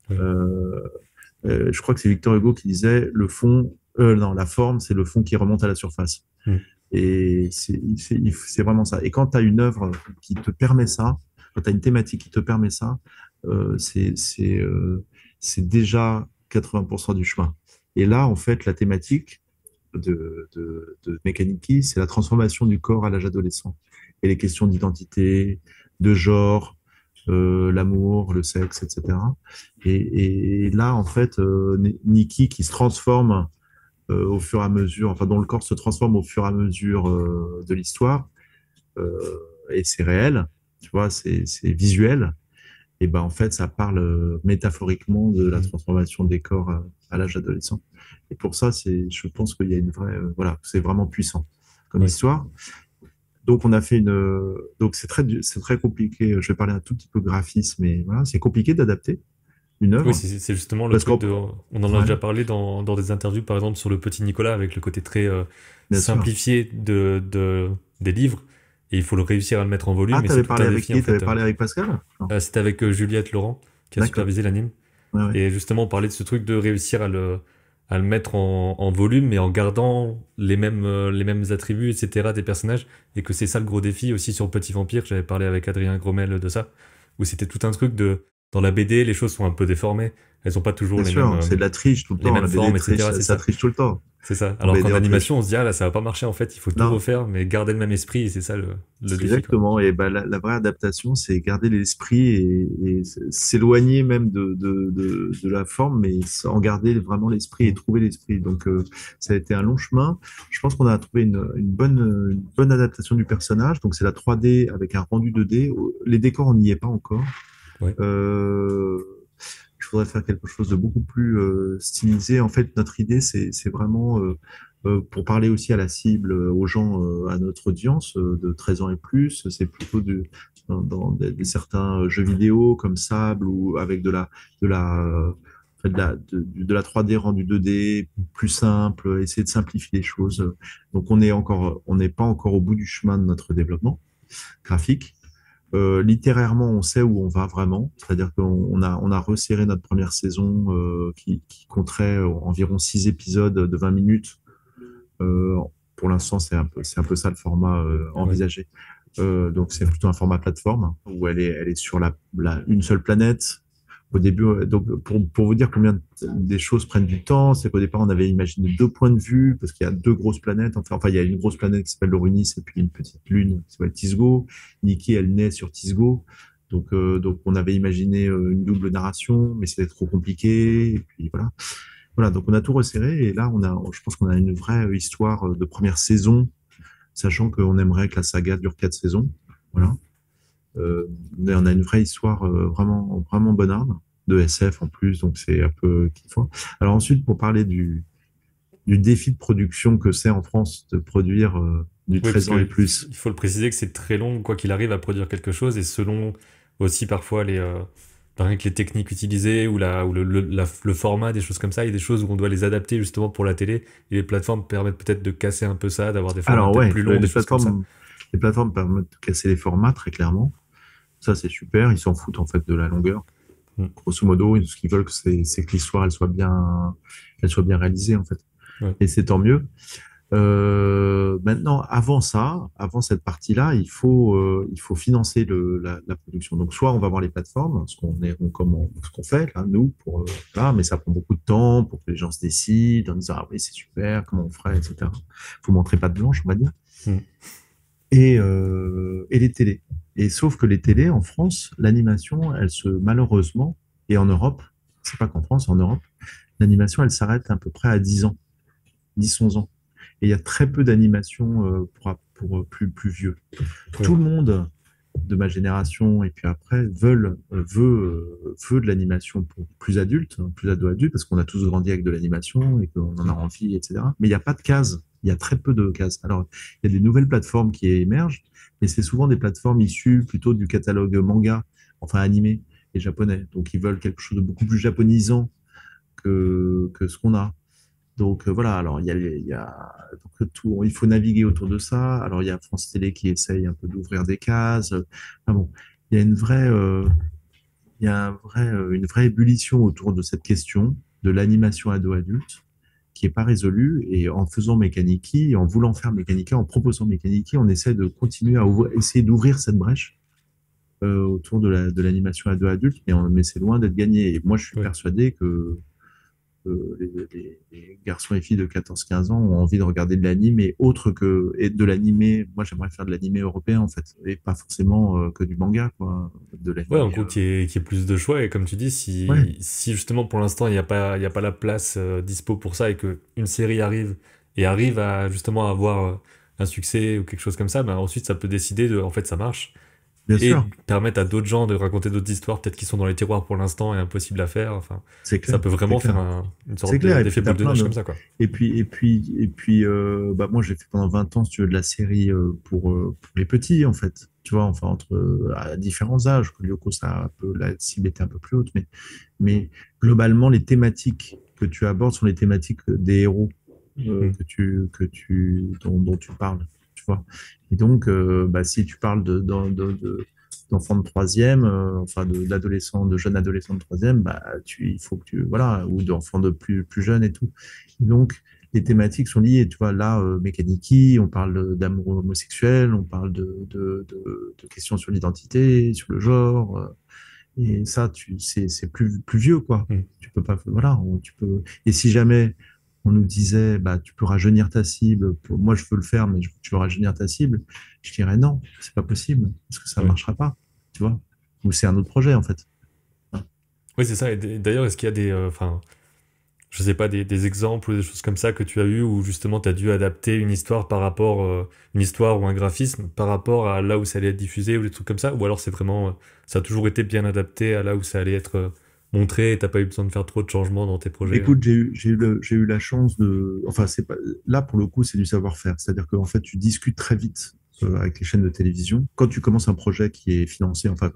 Speaker 1: Ouais.
Speaker 2: Euh, je crois que c'est Victor Hugo qui disait le fond, non, la forme, c'est le fond qui remonte à la surface.
Speaker 1: Mm.
Speaker 2: Et c'est vraiment ça. Et quand tu as une œuvre qui te permet ça, quand tu as une thématique qui te permet ça, euh, c'est c'est euh, c'est déjà 80% du chemin. Et là, en fait, la thématique de Mechanic, c'est la transformation du corps à l'âge adolescent. Et les questions d'identité, de genre, l'amour, le sexe, etc. Et là, en fait, Nikki qui se transforme au fur et à mesure, enfin dont le corps se transforme au fur et à mesure de l'histoire, euh, et c'est réel, tu vois, c'est visuel, et ben en fait ça parle métaphoriquement de la
Speaker 1: Mm.
Speaker 2: transformation des corps à l'âge adolescent. Et pour ça, je pense qu'il y a une vraie, voilà, c'est vraiment puissant comme
Speaker 1: Ouais.
Speaker 2: histoire. Donc on a fait donc c'est très compliqué. Je vais parler un tout petit peu graphisme, mais voilà, c'est compliqué d'adapter une
Speaker 1: Oui,
Speaker 2: œuvre
Speaker 1: c'est justement le
Speaker 2: parce
Speaker 1: truc
Speaker 2: qu'on,
Speaker 1: de. On en a
Speaker 2: ouais,
Speaker 1: déjà parlé dans des interviews, par exemple, sur le petit Nicolas, avec le côté très
Speaker 2: bien sûr.
Speaker 1: simplifié des livres. Et il faut le réussir à le mettre en
Speaker 2: Ah,
Speaker 1: volume. Et c'est
Speaker 2: t'avais
Speaker 1: tout
Speaker 2: parlé
Speaker 1: un
Speaker 2: avec
Speaker 1: défi, en
Speaker 2: qui? T'avais
Speaker 1: fait.
Speaker 2: parlé avec Pascal? Non.
Speaker 1: C'était avec Juliette Laurent, qui a
Speaker 2: D'accord.
Speaker 1: supervisé l'anime.
Speaker 2: Ouais, ouais.
Speaker 1: Et justement, on parlait de ce truc de réussir à le mettre en volume, mais en gardant les mêmes attributs, etc. des personnages. Et que c'est ça le gros défi aussi sur Petit Vampire. J'avais parlé avec Adrien Gromel de ça. Où c'était tout un truc de. Dans la BD, les choses sont un peu déformées. Elles sont pas toujours
Speaker 2: Bien sûr, c'est de la triche tout le
Speaker 1: les
Speaker 2: temps.
Speaker 1: mêmes
Speaker 2: La BD
Speaker 1: formes,
Speaker 2: triche,
Speaker 1: etc. C'est
Speaker 2: ça
Speaker 1: ça.
Speaker 2: triche tout le temps.
Speaker 1: C'est ça.
Speaker 2: En
Speaker 1: Alors
Speaker 2: BD,
Speaker 1: qu'en
Speaker 2: on triche.
Speaker 1: animation, on se dit, ah là, ça va pas marcher en fait, il faut tout
Speaker 2: Non,
Speaker 1: refaire, mais garder le même esprit, et c'est ça le défi, quoi.
Speaker 2: exactement. Et ben, la vraie adaptation, c'est garder l'esprit et s'éloigner même de la forme, mais en garder vraiment l'esprit et
Speaker 1: Mm.
Speaker 2: trouver l'esprit. Donc, ça a été un long chemin. Je pense qu'on a trouvé une bonne adaptation du personnage. Donc, c'est la 3D avec un rendu 2D. Les décors, on n'y est pas encore.
Speaker 1: Ouais.
Speaker 2: Euh, il faudrait faire quelque chose de beaucoup plus stylisé. En fait, notre idée, c'est vraiment pour parler aussi à la cible, aux gens, à notre audience de 13 ans et plus. C'est plutôt dans certains jeux vidéo comme Sable ou avec de la, de la 3D rendue 2D plus simple, essayer de simplifier les choses. Donc, on n'est pas encore au bout du chemin de notre développement graphique. Littérairement, on sait où on va vraiment, c'est-à-dire on a resserré notre première saison qui compterait environ 6 épisodes de 20 minutes. Euh, pour l'instant, c'est un peu ça le format
Speaker 1: Ouais.
Speaker 2: envisagé. Donc c'est plutôt un format plateforme où elle est sur une seule planète. Au début, donc pour vous dire combien des choses prennent du temps, c'est qu'au départ on avait imaginé deux points de vue parce qu'il y a deux grosses planètes. Enfin, il y a une grosse planète qui s'appelle l'Orunis et puis une petite lune qui s'appelle Tisgo. Nikki, elle naît sur Tisgo. Donc on avait imaginé une double narration, mais c'était trop compliqué. Et puis voilà. Voilà, donc on a tout resserré et là je pense qu'on a une vraie histoire de première saison, sachant qu'on aimerait que la saga dure 4 saisons. Voilà.
Speaker 1: Mm.
Speaker 2: Mais on a une vraie histoire vraiment bonarde, de SF en plus, donc c'est un peu kiffant. Alors ensuite, pour parler du défi de production que c'est en France de produire du
Speaker 1: Oui, parce
Speaker 2: 13 ans et
Speaker 1: que
Speaker 2: plus.
Speaker 1: il faut le préciser que c'est très long, quoi qu'il arrive, à produire quelque chose, et selon aussi parfois par exemple, les techniques utilisées ou le format, des choses comme ça, il y a des choses où on doit les adapter justement pour la télé, et les plateformes permettent peut-être de casser un peu ça, d'avoir des formats
Speaker 2: Alors
Speaker 1: peut-être
Speaker 2: ouais,
Speaker 1: plus longs, des choses comme ça.
Speaker 2: les plateformes permettent de casser les formats très clairement. Ça, c'est super. Ils s'en foutent en fait de la longueur.
Speaker 1: Mm.
Speaker 2: Grosso modo, ce qu'ils veulent, c'est que l'histoire elle soit bien réalisée en fait.
Speaker 1: Ouais.
Speaker 2: Et c'est tant mieux. maintenant, avant ça, avant cette partie-là, il faut financer la production. Donc, soit on va voir les plateformes, ce qu'on fait là, nous, là, mais ça prend beaucoup de temps pour que les gens se décident en disant, ah oui, c'est super, comment on ferait, etc. Faut montrer patte blanche, on va dire.
Speaker 1: Mm.
Speaker 2: Et les télés. Et sauf que les télés, en France, l'animation, malheureusement, et en Europe, c'est pas qu'en France, en Europe, l'animation, elle s'arrête à peu près à 10 ans, 10-11 ans. Et il y a très peu d'animation plus vieux.
Speaker 1: Oui.
Speaker 2: Tout le monde de ma génération et puis après veut de l'animation pour plus adultes, hein, plus ado-adultes, parce qu'on a tous grandi avec de l'animation et qu'on en a envie, etc. Mais il n'y a pas de cases. Il y a très peu de cases. Alors, il y a des nouvelles plateformes qui émergent, mais c'est souvent des plateformes issues plutôt du catalogue manga, enfin animé et japonais. Donc, ils veulent quelque chose de beaucoup plus japonisant que ce qu'on a. Donc voilà, alors il y a donc, il faut naviguer autour de ça. Alors il y a France Télé qui essaye un peu d'ouvrir des cases. Enfin bon, il y a une vraie ébullition autour de cette question de l'animation ado-adulte qui est pas résolue. Et en faisant Mekaniki, en voulant faire Mekaniki, en proposant Mekaniki, on essaie de continuer à essayer d'ouvrir cette brèche autour de l'animation ado-adulte, mais c'est loin d'être gagné. Et moi, je suis
Speaker 1: Oui.
Speaker 2: persuadé que les garçons et filles de 14-15 ans ont envie de regarder de l'anime et de l'animé. Moi, j'aimerais faire de l'animé européen, en fait, et pas forcément que du manga, quoi, de
Speaker 1: Ouais, en
Speaker 2: l'animé.
Speaker 1: gros, qu'il y ait plus de choix. Et comme tu dis,
Speaker 2: Ouais,
Speaker 1: si justement pour l'instant, il y a pas la place dispo pour ça et qu'une série arrive et arrive à justement avoir un succès ou quelque chose comme ça, ben ensuite, ça peut décider de, en fait, ça marche.
Speaker 2: bien
Speaker 1: Et
Speaker 2: sûr,
Speaker 1: permettre à d'autres gens de raconter d'autres histoires, peut-être qui sont dans les tiroirs pour l'instant et impossibles à faire. Enfin,
Speaker 2: c'est
Speaker 1: ça
Speaker 2: clair,
Speaker 1: peut
Speaker 2: c'est
Speaker 1: vraiment faire
Speaker 2: clair.
Speaker 1: une
Speaker 2: C'est
Speaker 1: sorte
Speaker 2: clair, et
Speaker 1: d'effet
Speaker 2: puis t'as
Speaker 1: boule de
Speaker 2: plein
Speaker 1: neige
Speaker 2: de...
Speaker 1: comme ça, quoi.
Speaker 2: Bah, moi, j'ai fait pendant 20 ans, si tu veux, de la série pour les petits, en fait. Tu vois, enfin, à différents âges. Lyoko, la cible était un peu plus haute, mais globalement, les thématiques que tu abordes sont les thématiques des héros
Speaker 1: Mm.
Speaker 2: dont tu parles, tu vois. Et donc, bah, si tu parles d'enfants de troisième, enfin d'adolescents, de jeunes adolescents de troisième, bah, il faut que voilà, ou d'enfants de plus jeunes et tout. Donc, les thématiques sont liées, tu vois. Là, Mekaniki, on parle d'amour homosexuel, on parle de questions sur l'identité, sur le genre. Et ça, c'est plus vieux, quoi.
Speaker 1: Mm.
Speaker 2: Tu peux pas, voilà, tu peux. Et si jamais on nous disait, bah, tu peux rajeunir ta cible, moi je veux le faire, mais tu veux rajeunir ta cible, je dirais non, c'est pas possible, parce que ça
Speaker 1: Ouais.
Speaker 2: marchera pas, tu vois. Ou c'est un autre projet, en fait.
Speaker 1: Oui, c'est ça. Et d'ailleurs, est-ce qu'il y a enfin, je sais pas, des exemples ou des choses comme ça que tu as eu où justement tu as dû adapter une histoire une histoire ou un graphisme par rapport à là où ça allait être diffusé ou des trucs comme ça? Ou alors c'est vraiment, ça a toujours été bien adapté à là où ça allait être montré et t'as pas eu besoin de faire trop de changements dans tes projets?
Speaker 2: Écoute, j'ai eu la chance de. Enfin, c'est pas. Là, pour le coup, c'est du savoir-faire. C'est-à-dire qu'en fait, tu discutes très vite avec les chaînes de télévision. Quand tu commences un projet qui est financé, enfin,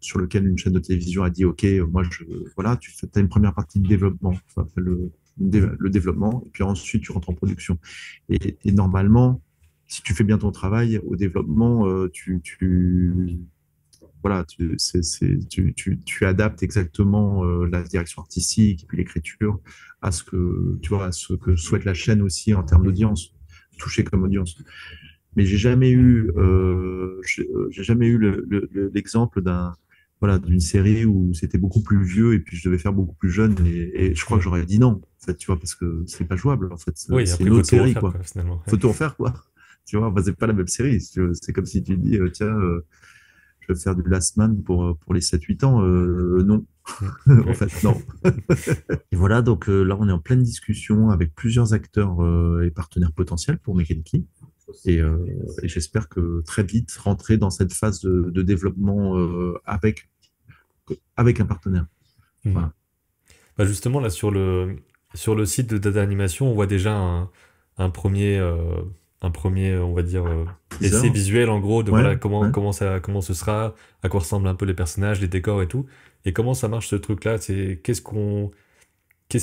Speaker 2: sur lequel une chaîne de télévision a dit, OK, voilà, as une première partie de développement, enfin,
Speaker 1: Mhm.
Speaker 2: le développement, et puis ensuite, tu rentres en production. Et normalement, si tu fais bien ton travail au développement, voilà, tu adaptes exactement la direction artistique et puis l'écriture à ce que tu vois, à ce que souhaite la chaîne aussi en termes
Speaker 1: Mhm.
Speaker 2: d'audience, toucher comme audience. Mais j'ai jamais eu l'exemple voilà, d'une série où c'était beaucoup plus vieux et puis je devais faire beaucoup plus jeune et je crois que
Speaker 1: Ouais.
Speaker 2: j'aurais dit non, en fait, tu vois, parce que c'est pas jouable, en fait,
Speaker 1: Oui,
Speaker 2: c'est
Speaker 1: après
Speaker 2: une
Speaker 1: il faut
Speaker 2: autre
Speaker 1: tout
Speaker 2: série,
Speaker 1: refaire,
Speaker 2: quoi.
Speaker 1: quoi, finalement.
Speaker 2: Faut tout refaire, quoi. Tu vois, enfin, c'est pas la même série. Si tu veux. C'est comme si tu dis, tiens, je vais faire du Last Man pour les 7-8 ans. Non,
Speaker 1: Mhm.
Speaker 2: en
Speaker 1: Ouais.
Speaker 2: fait, non. Et voilà, donc là, on est en pleine discussion avec plusieurs acteurs et partenaires potentiels pour Mekaniki. Et, euh, et j'espère que très vite rentrer dans cette phase de développement avec un partenaire.
Speaker 1: Mhm.
Speaker 2: Voilà.
Speaker 1: Bah justement, là, sur le site de Data Animation, on voit déjà un premier, on va dire,
Speaker 2: Teaser.
Speaker 1: essai visuel, en gros, de
Speaker 2: Ouais,
Speaker 1: voilà,
Speaker 2: ouais.
Speaker 1: comment ce sera, à quoi ressemblent un peu les personnages, les décors et tout. Et comment ça marche ce truc-là? Qu'est-ce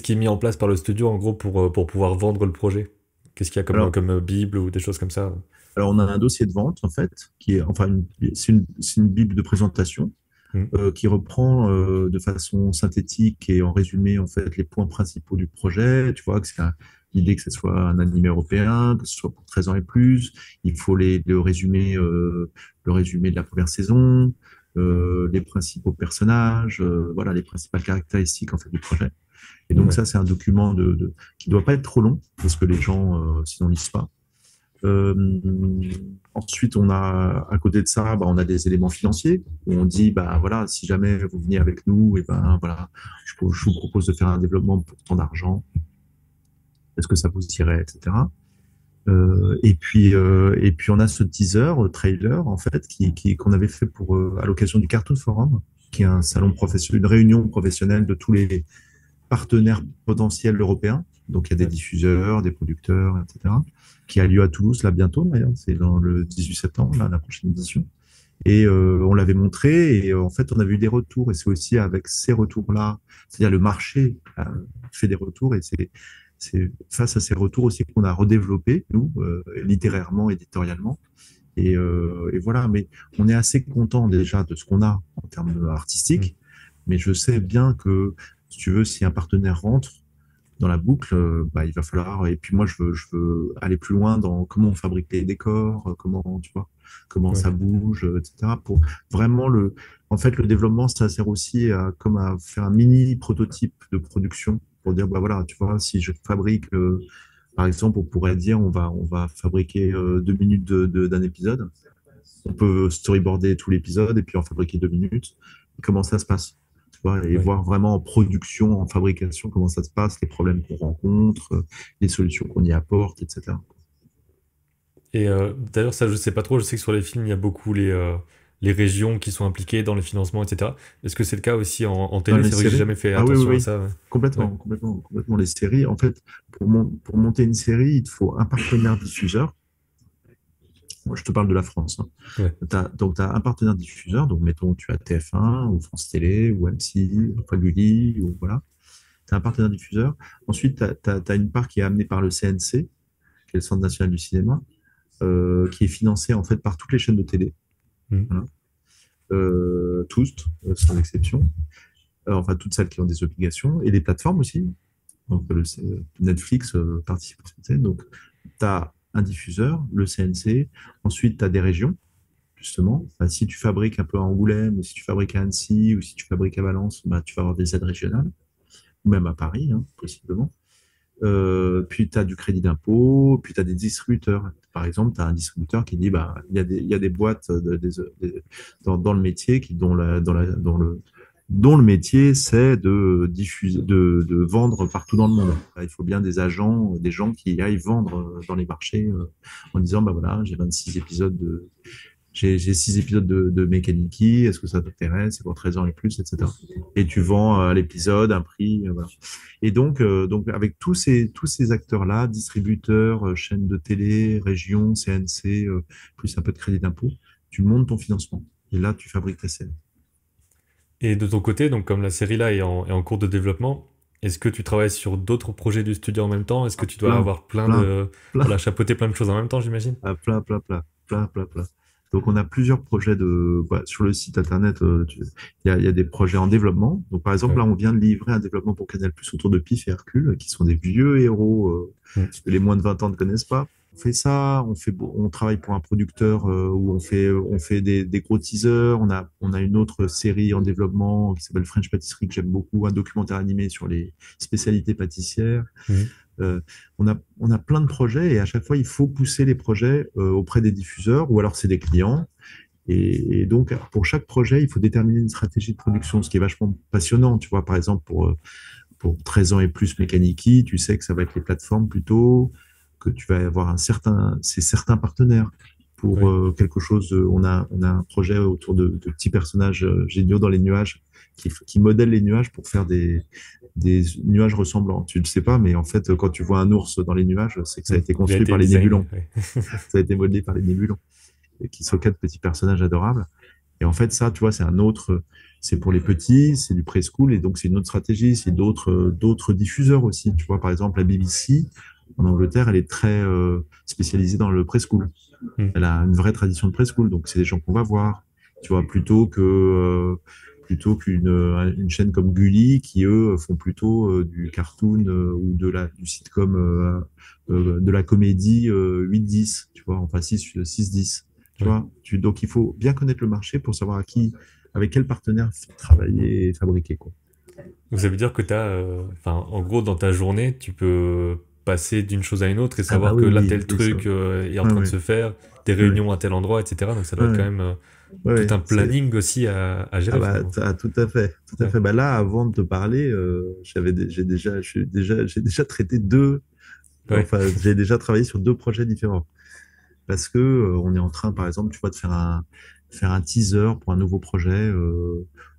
Speaker 1: qui est mis en place par le studio, en gros, pour pouvoir vendre le projet? Qu'est-ce qu'il y a
Speaker 2: Alors,
Speaker 1: comme bible ou des choses comme ça?
Speaker 2: alors, on a un dossier de vente, en fait, qui est, enfin, c'est une bible de présentation
Speaker 1: Hmm.
Speaker 2: qui reprend de façon synthétique et en résumé en fait les points principaux du projet. Tu vois que l'idée que ce soit un animé européen, que ce soit pour 13 ans et plus. Il faut le résumé de la première saison, les principaux personnages, voilà, les principales caractéristiques en fait du projet. Et donc
Speaker 1: Ouais.
Speaker 2: ça, c'est un document qui doit pas être trop long parce que les gens sinon lisent pas. Euh, Ensuite, on a à côté de ça, bah, on a des éléments financiers où on dit bah voilà, si jamais vous venez avec nous, et ben voilà, je vous propose de faire un développement pour tant d'argent. Est-ce que ça vous irait, etc. Et puis on a ce teaser, trailer en fait, qu'on avait fait à l'occasion du Cartoon Forum, qui est un salon professionnel, une réunion professionnelle de tous les partenaires potentiels européens. Donc il y a des
Speaker 1: Ouais.
Speaker 2: diffuseurs, des producteurs, etc. Qui a lieu à Toulouse là bientôt d'ailleurs. C'est dans le 18 septembre, là, la prochaine édition. Et on l'avait montré et en fait on avait eu des retours et c'est aussi avec ces retours-là, c'est-à-dire le marché fait des retours et c'est face à ces retours aussi qu'on a redéveloppé nous littérairement, éditorialement et voilà. Mais on est assez content déjà de ce qu'on a en termes
Speaker 1: Mm.
Speaker 2: artistiques, mais je sais bien que si tu veux, si un partenaire rentre dans la boucle, bah, il va falloir. Et puis moi, je veux aller plus loin dans comment on fabrique les décors, comment tu vois, comment
Speaker 1: Ouais.
Speaker 2: ça bouge, etc. Pour vraiment en fait, le développement, ça sert aussi comme à faire un mini prototype de production pour dire, bah voilà, tu vois, si je fabrique, par exemple, on pourrait dire, on va fabriquer 2 minutes d'un épisode. On peut storyboarder tout l'épisode et puis en fabriquer 2 minutes. Et comment ça se passe? Tu vois, et
Speaker 1: Ouais.
Speaker 2: voir vraiment en production, en fabrication, comment ça se passe, les problèmes qu'on rencontre, les solutions qu'on y apporte, etc.
Speaker 1: Et d'ailleurs, ça, je sais pas trop. Je sais que sur les films, il y a beaucoup les régions qui sont impliquées dans le financement, etc. Est-ce que c'est le cas aussi en
Speaker 2: Dans
Speaker 1: télé?
Speaker 2: les
Speaker 1: C'est vrai que j'ai
Speaker 2: séries?
Speaker 1: jamais fait
Speaker 2: Ah oui, oui,
Speaker 1: attention à
Speaker 2: oui.
Speaker 1: ça. Ouais. Ouais.
Speaker 2: Complètement, complètement, complètement. Les séries, en fait, pour monter une série, il te faut un partenaire diffuseur. Moi, je te parle de la France, hein.
Speaker 1: Ouais.
Speaker 2: Donc, tu as un partenaire diffuseur. Donc, mettons, tu as TF1 ou France Télé ou M6, enfin Gulli, ou voilà. Tu as un partenaire diffuseur. Ensuite, tu as une part qui est amenée par le CNC, qui est le Centre national du cinéma, qui est financé en fait par toutes les chaînes de télé,
Speaker 1: Mm.
Speaker 2: voilà. Tous, sans exception. Enfin, toutes celles qui ont des obligations, et les plateformes aussi. Donc, Netflix participe à ce. Donc, tu as un diffuseur, le CNC. Ensuite, tu as des régions, justement. Enfin, si tu fabriques un peu à Angoulême, ou si tu fabriques à Annecy, ou si tu fabriques à Valence, bah, tu vas avoir des aides régionales, ou même à Paris, hein, possiblement. Puis tu as du crédit d'impôt, puis tu as des distributeurs. Par exemple, tu as un distributeur qui dit bah, il y a des boîtes dans le métier dont le métier, c'est de diffuser, de vendre partout dans le monde. Il faut bien des agents, des gens qui aillent vendre dans les marchés en disant bah voilà, j'ai 6 épisodes de Mechaniki, est-ce que ça t'intéresse? C'est pour 13 ans et plus, etc. Et tu vends à l'épisode un prix, voilà. Et donc avec tous ces acteurs-là, distributeurs, chaînes de télé, régions, CNC, plus un peu de crédit d'impôt, tu montes ton financement. Et là, tu fabriques ta scène.
Speaker 1: Et de ton côté, donc comme la série là est en cours de développement, est-ce que tu travailles sur d'autres projets du studio en même temps? Est-ce que tu dois
Speaker 2: Plein,
Speaker 1: avoir plein
Speaker 2: plein,
Speaker 1: de...
Speaker 2: plein,
Speaker 1: Voilà, chapeauter plein de choses en même temps, j'imagine?
Speaker 2: plein. Donc, on a plusieurs projets sur le site internet. Il y a des projets en développement. Donc, par exemple,
Speaker 1: Ouais.
Speaker 2: là, on vient de livrer un développement pour Canal+ autour de Pif et Hercule, qui sont des vieux héros
Speaker 1: Mm.
Speaker 2: que les moins de 20 ans ne connaissent pas. On fait ça, on travaille pour un producteur où on fait des gros teasers. On a une autre série en développement qui s'appelle French Pâtisserie que j'aime beaucoup, un documentaire animé sur les spécialités pâtissières.
Speaker 1: Mm.
Speaker 2: Euh, on a plein de projets et à chaque fois, il faut pousser les projets auprès des diffuseurs ou alors c'est des clients. Et donc, pour chaque projet, il faut déterminer une stratégie de production, ce qui est vachement passionnant. Tu vois, par exemple, pour 13 ans et plus Mechaniki, tu sais que ça va être les plateformes plutôt, que tu vas avoir certains partenaires. Pour
Speaker 1: Oui.
Speaker 2: quelque chose, on a un projet autour de petits personnages géniaux dans les nuages qui modèlent les nuages pour faire des nuages ressemblants. Tu ne le sais pas, mais en fait, quand tu vois un ours dans les nuages, c'est que ça a
Speaker 1: Mm.
Speaker 2: été
Speaker 1: Il a
Speaker 2: construit
Speaker 1: été
Speaker 2: par les
Speaker 1: designé.
Speaker 2: nébulons.
Speaker 1: Ouais.
Speaker 2: Ça a été modelé par les nébulons, et qui sont quatre petits personnages adorables. Et en fait, ça, tu vois, c'est pour les petits, c'est du preschool, et donc c'est une autre stratégie, c'est d'autres diffuseurs aussi. Tu vois, par exemple, la BBC, en Angleterre, elle est très spécialisée dans le preschool.
Speaker 1: Mm.
Speaker 2: Elle a une vraie tradition de preschool, donc c'est des gens qu'on va voir, tu vois, plutôt que plutôt qu'une chaîne comme Gulli qui, eux, font plutôt du cartoon ou du sitcom, de la comédie 8-10, tu vois, enfin 6-10, tu
Speaker 1: Ouais.
Speaker 2: vois. Donc, il faut bien connaître le marché pour savoir avec quel partenaire travailler et fabriquer, quoi.
Speaker 1: Donc ça veut dire que enfin, en gros, dans ta journée, tu peux passer d'une chose à une autre et
Speaker 2: Ah bah
Speaker 1: savoir que
Speaker 2: oui,
Speaker 1: là,
Speaker 2: oui,
Speaker 1: tel
Speaker 2: oui, ça.
Speaker 1: truc est en
Speaker 2: Ouais,
Speaker 1: train de
Speaker 2: ouais,
Speaker 1: se faire, des
Speaker 2: ouais,
Speaker 1: réunions à tel endroit, etc. Donc ça doit
Speaker 2: ouais,
Speaker 1: être quand
Speaker 2: ouais,
Speaker 1: même
Speaker 2: ouais,
Speaker 1: tout
Speaker 2: ouais,
Speaker 1: un planning aussi à
Speaker 2: ah
Speaker 1: gérer
Speaker 2: bah,
Speaker 1: finalement.
Speaker 2: tout à fait, tout à
Speaker 1: Ouais.
Speaker 2: fait. Bah là, avant de te parler, j'ai déjà traité deux,
Speaker 1: Ouais.
Speaker 2: enfin, j'ai déjà travaillé sur deux projets différents. Parce que on est en train, par exemple, tu vois, de faire un teaser pour un nouveau projet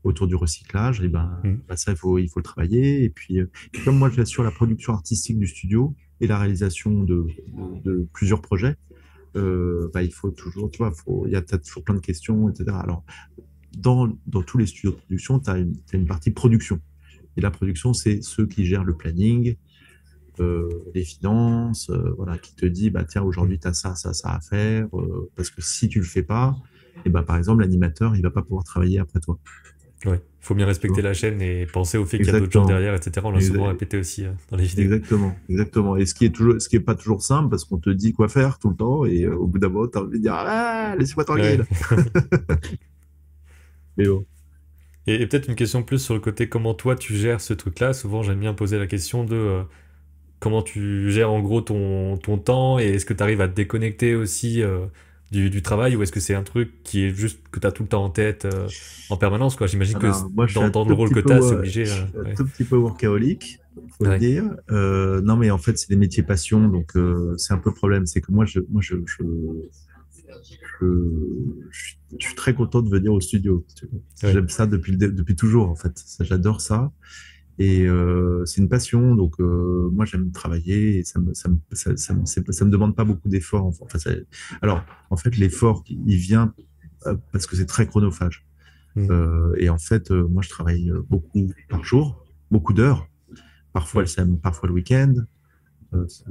Speaker 2: autour du recyclage. Et
Speaker 1: Mm.
Speaker 2: bah, ça, il faut le travailler. Et puis, comme moi, j'assure la production artistique du studio et la réalisation de plusieurs projets, bah, il faut toujours, tu vois, il y a peut-être toujours plein de questions, etc. Alors, dans tous les studios de production, tu as une partie production. Et la production, c'est ceux qui gèrent le planning, les finances, voilà, qui te dit, bah, tiens,
Speaker 1: Mm.
Speaker 2: aujourd'hui, tu as ça, ça, ça à faire, parce que si tu le fais pas, et bah, par exemple, l'animateur, il va pas pouvoir travailler après toi.
Speaker 1: Ouais. Faut bien
Speaker 2: Tu
Speaker 1: respecter
Speaker 2: vois.
Speaker 1: la chaîne et penser au fait qu'il y a d'autres gens
Speaker 2: Exactement.
Speaker 1: derrière, etc. On l'a souvent
Speaker 2: Exa-
Speaker 1: répété aussi dans les vidéos.
Speaker 2: Exactement. Exactement. Et ce qui est pas toujours simple, parce qu'on te dit quoi faire tout le temps, et au bout d'un moment, tu as envie de dire, ah, laisse-moi
Speaker 1: Ouais.
Speaker 2: tranquille. Mais bon.
Speaker 1: Et peut-être une question plus sur le côté comment toi tu gères ce truc-là. Souvent, j'aime bien poser la question de comment tu gères en gros ton temps et est-ce que tu arrives à te déconnecter aussi du travail ou est-ce que c'est un truc qui est juste que tu as tout le temps en tête en permanence quoi. J'imagine que
Speaker 2: Alors, moi, je suis
Speaker 1: dans le rôle que tu as, c'est obligé.
Speaker 2: je suis un
Speaker 1: Ouais.
Speaker 2: tout petit peu workaholic, faut le
Speaker 1: Ouais.
Speaker 2: dire. Non, mais en fait, c'est des métiers passion, donc c'est un peu le problème. C'est que je suis très content de venir au studio. Tu vois.
Speaker 1: Ouais.
Speaker 2: J'aime ça depuis toujours, en fait. J'adore ça. Et c'est une passion, donc moi, j'aime travailler et ça me demande pas beaucoup d'efforts. Enfin, alors, en fait, l'effort, il vient parce que c'est très chronophage.
Speaker 1: Mm.
Speaker 2: Et en fait, moi, je travaille beaucoup par jour, beaucoup d'heures, parfois le
Speaker 1: Ouais.
Speaker 2: samedi, parfois le week-end,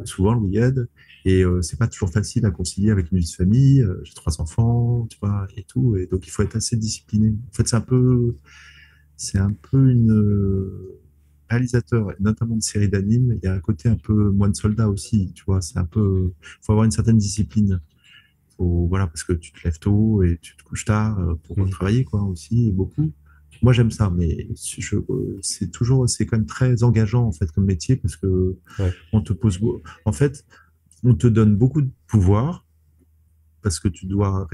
Speaker 2: souvent le week-end. Et c'est pas toujours facile à concilier avec une vie de famille. J'ai trois enfants, tu vois, et tout. Et donc, il faut être assez discipliné. En fait, c'est un peu une réalisateur, et notamment de séries d'animes. Il y a un côté un peu moine soldat aussi, tu vois. C'est un peu, faut avoir une certaine discipline. Voilà, parce que tu te lèves tôt et tu te couches tard pour
Speaker 1: Mm.
Speaker 2: travailler, quoi, aussi, et beaucoup. Moi, j'aime ça, mais c'est quand même très engageant, en fait, comme métier, parce que
Speaker 1: Ouais.
Speaker 2: on te pose, en fait, on te donne beaucoup de pouvoir, parce que tu dois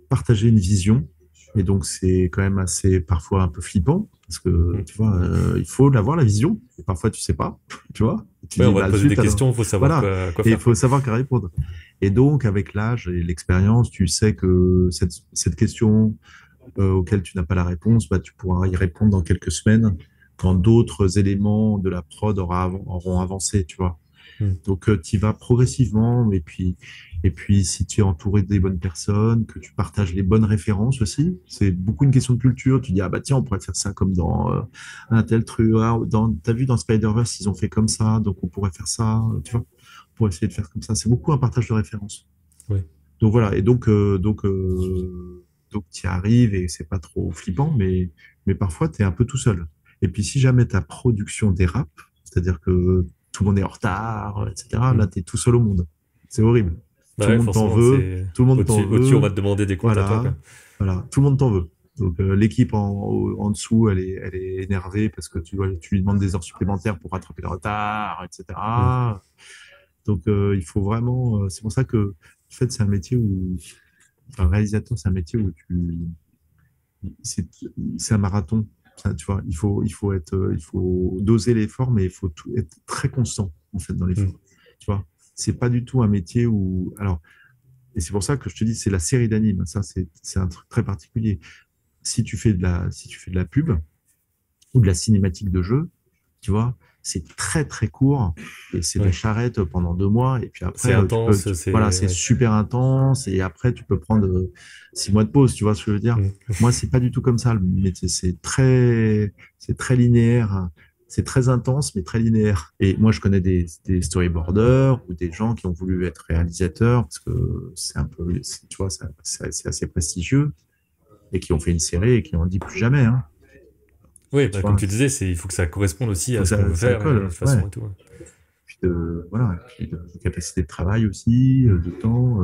Speaker 2: partager une vision, et donc c'est quand même assez, parfois un peu flippant, parce que,
Speaker 1: Mm.
Speaker 2: tu vois, il faut l'avoir, la vision, et parfois tu sais pas, tu vois, et tu
Speaker 1: Ouais, on
Speaker 2: dis,
Speaker 1: va
Speaker 2: bah,
Speaker 1: te poser des
Speaker 2: zut, alors,
Speaker 1: questions, il faut savoir
Speaker 2: voilà,
Speaker 1: quoi
Speaker 2: et il
Speaker 1: faire
Speaker 2: faut
Speaker 1: quoi.
Speaker 2: savoir qu'à répondre. Et donc, avec l'âge et l'expérience, tu sais que cette question auquel tu n'as pas la réponse, bah, tu pourras y répondre dans quelques semaines quand d'autres éléments de la prod auront avancé, tu vois.
Speaker 1: Mm.
Speaker 2: Donc, tu y vas progressivement, et puis, si tu es entouré des bonnes personnes, que tu partages les bonnes références aussi, c'est beaucoup une question de culture. Tu dis, ah bah tiens, on pourrait faire ça comme dans un tel truc. Ah, t'as vu dans Spider-Verse, ils ont fait comme ça, donc on pourrait faire ça, tu vois. On pourrait essayer de faire comme ça. C'est beaucoup un partage de références.
Speaker 1: Ouais.
Speaker 2: Donc voilà, et donc tu y arrives et c'est pas trop flippant, mais parfois tu es un peu tout seul. Et puis si jamais ta production dérape, c'est-à-dire que tout le monde est en retard, etc., là
Speaker 1: Mm.
Speaker 2: tu es tout seul au monde. C'est horrible.
Speaker 1: Bah
Speaker 2: Tout le
Speaker 1: ouais,
Speaker 2: monde t'en
Speaker 1: forcément,
Speaker 2: veut,
Speaker 1: c'est
Speaker 2: tout le monde t'en
Speaker 1: au-dessus, on va
Speaker 2: veut,
Speaker 1: te demander des comptes à toi quoi.
Speaker 2: voilà, voilà, tout le monde t'en veut. Donc l'équipe en dessous, elle est énervée parce que tu lui demandes des heures supplémentaires pour rattraper le retard,
Speaker 1: Mm.
Speaker 2: etc. Donc, il faut vraiment. C'est pour ça que, en fait, c'est un métier où. Enfin, réalisateur, c'est un métier où c'est, c'est un marathon. Ça, tu vois, il faut doser l'effort, mais il faut être très constant, en fait, dans
Speaker 1: Mm.
Speaker 2: l'effort. Tu vois, c'est pas du tout un métier où. Alors, et c'est pour ça que je te dis, c'est la série d'animes. Ça, c'est un truc très particulier. Si tu fais de la pub ou de la cinématique de jeu, tu vois, c'est très très court et c'est de la
Speaker 1: Ouais.
Speaker 2: charrette pendant 2 mois et puis
Speaker 1: C'est
Speaker 2: après
Speaker 1: intense,
Speaker 2: voilà,
Speaker 1: c'est
Speaker 2: c'est
Speaker 1: ouais.
Speaker 2: super intense et après tu peux prendre 6 mois de pause, tu vois ce que je veux dire?
Speaker 1: Mm.
Speaker 2: Moi, c'est pas du tout comme ça le métier, c'est très linéaire, c'est très intense mais très linéaire. Et moi, je connais des storyboarders ou des gens qui ont voulu être réalisateurs parce que c'est un peu, tu vois, c'est assez prestigieux. et qui ont fait une série et qui n'en dit plus jamais, hein,
Speaker 1: Oui,
Speaker 2: tu
Speaker 1: bah, comme
Speaker 2: vois.
Speaker 1: tu disais, il faut que ça corresponde aussi
Speaker 2: Faut
Speaker 1: à
Speaker 2: que
Speaker 1: ce qu'on veut
Speaker 2: ça
Speaker 1: faire et de
Speaker 2: colle,
Speaker 1: toute
Speaker 2: ouais.
Speaker 1: façon et tout. Ouais.
Speaker 2: Puis voilà, et puis de capacité de travail aussi, de temps.